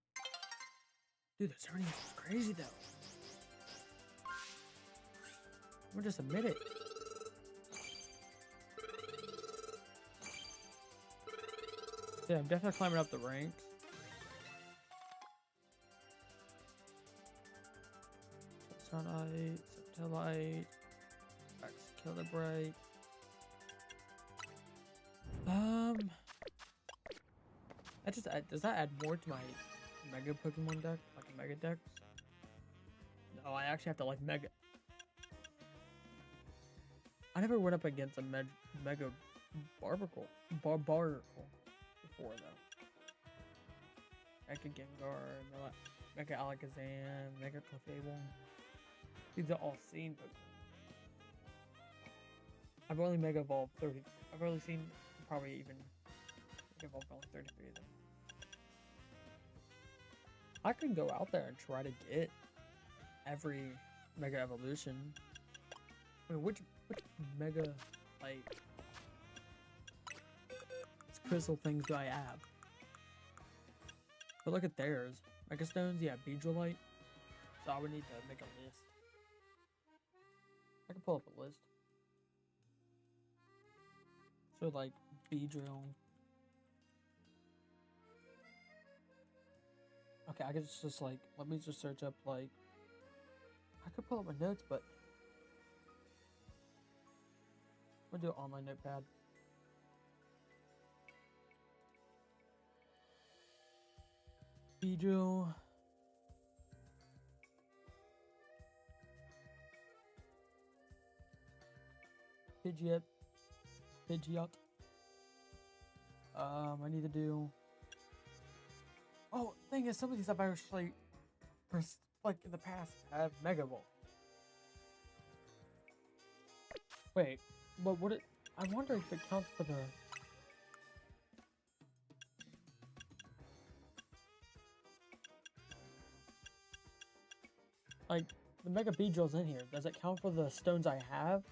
Dude, the Xerneas is crazy though. I'm gonna just admit it. Yeah, I'm definitely climbing up the ranks. Sunlight, Septilite, Max Calibrate. That just does that add more to my Mega Pokemon deck? Like a Mega Dex? No, I actually have to like Mega. I never went up against a Mega Barbarcle before though. Mega Gengar, Mega Alakazam, Mega Clefable. These are all seen Pokemon. I've only Mega Evolved 30. I've only seen probably even Mega Evolved only 33 of them. I could go out there and try to get every Mega Evolution. I mean, which Mega like crystal things do I have? But look at theirs. Mega Stones, yeah, Beedrillite. So I would need to make a list. I can pull up a list. So like Beedrill. Okay, I could just like let me just search up like I could pull up my notes, but I'm gonna do an online notepad. Beedrill. Pidgeot. I need to do. Oh, thing is, some of these I've actually, like in the past, have Mega Evolved. Wait, but what it? I wonder if it counts for the. Like, the Mega Beedrill's in here. Does it count for the stones I have?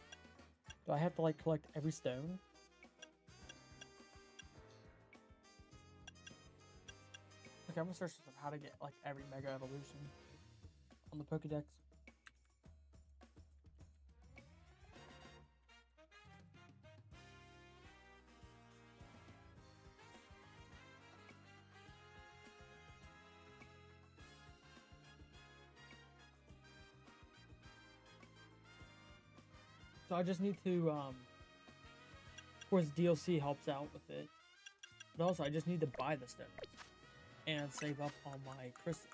Do I have to, like, collect every stone? Okay, I'm gonna search on how to get, like, every Mega Evolution on the Pokédex. So I just need to, of course DLC helps out with it, but also I just need to buy the stones and save up on my crystals.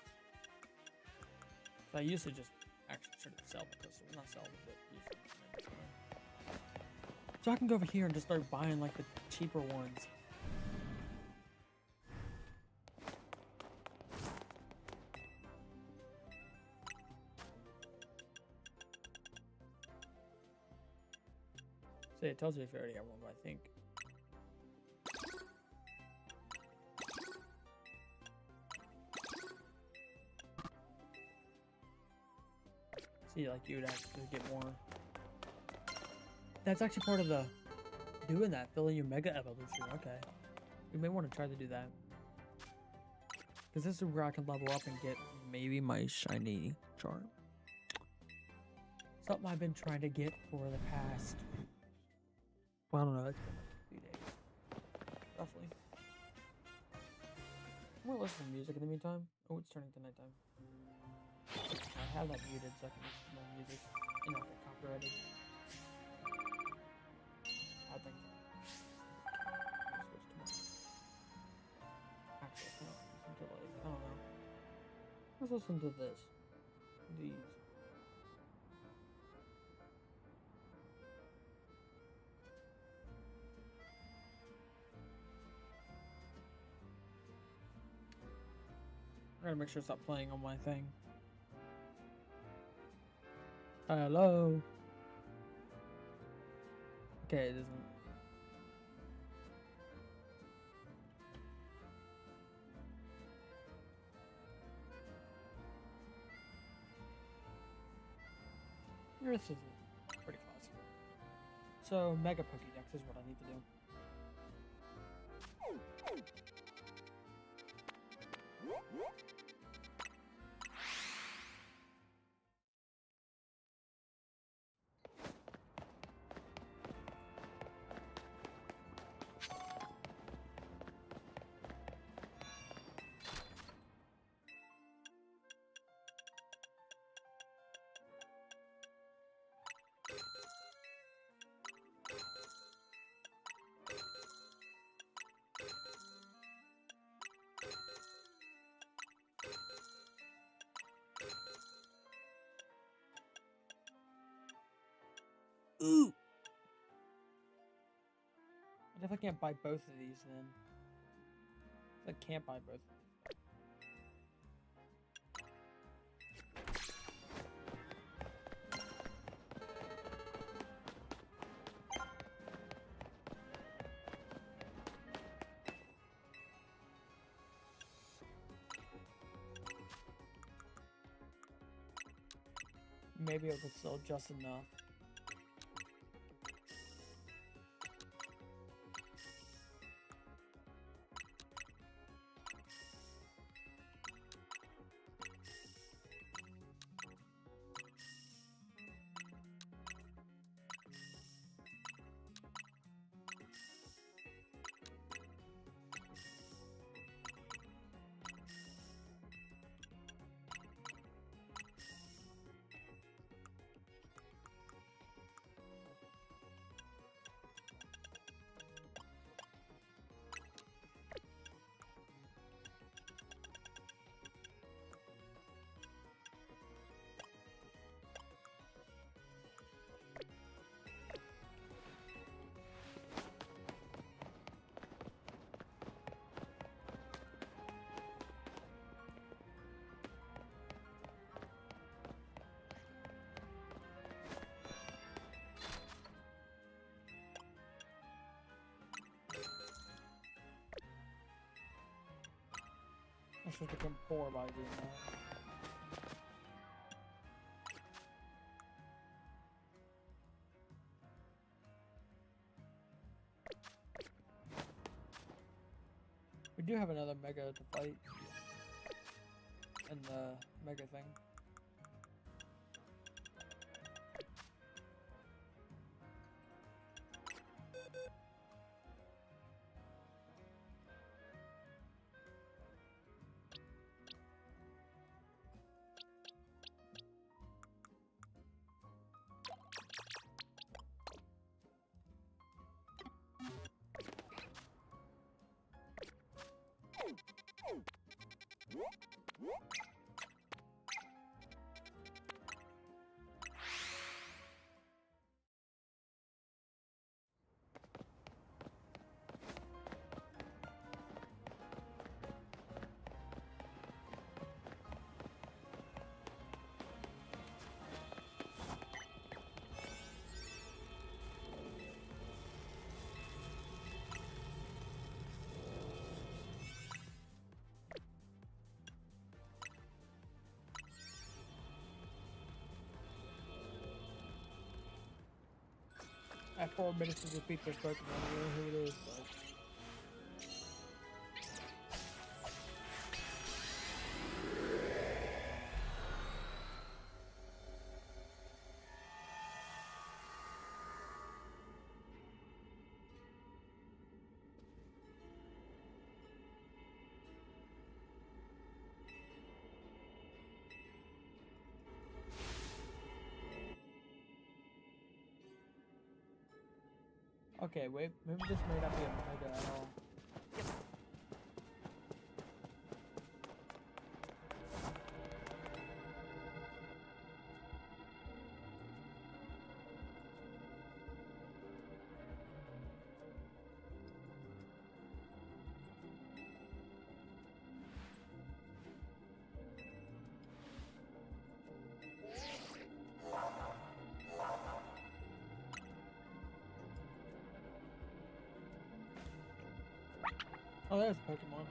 So I used to just actually should have sell the crystals, not sell them, but use them. So I can go over here and just start buying like the cheaper ones. See, it tells you if you already have one, but I think. See, like you would actually get more That's actually part of the doing that, filling your mega evolution. Okay. You may want to try to do that. Because this is where I can level up and get maybe my shiny charm. Something I've been trying to get for the past, well, I don't know, it's been a few days. Roughly. I'm gonna listen to music in the meantime. Oh, it's turning to nighttime. I have that muted so I can listen to more music and not get copyrighted. Add things on. Switch to more. Actually, I can't listen to like, I don't know. Let's listen to this. These. I gotta make sure it's not playing on my thing. Hello? Okay, it isn't. This is pretty classic. So, Mega Pokédex is what I need to do. Ooh! What if I can't buy both of these then? I can't buy both of these. Maybe it was still just enough. I should become poor by doing that. We do have another Mega to fight. And the Mega thing. at 4 minutes to defeat this Pokemon. I don't know who it is, but. Okay, wait, maybe this may not be a mega at all. Oh, there's Pokemon.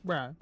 Bruh.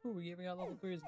Ooh, we're giving out level 3s.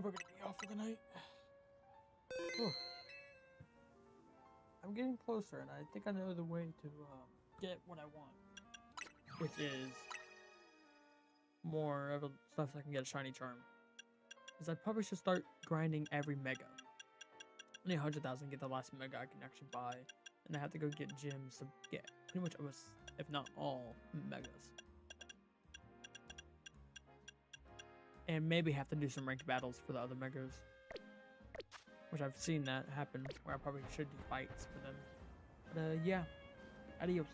probably gonna be off for the night. Whew. I'm getting closer, and I think I know the way to get what I want, which is more of the stuff that I can get a shiny charm. Because I probably should start grinding every mega. I need 100,000 to get the last mega I can actually buy, and I have to go get gems to get pretty much almost, if not all, megas. And maybe have to do some ranked battles for the other megas. Which I've seen that happen, where I probably should do fights for them. But yeah, adios.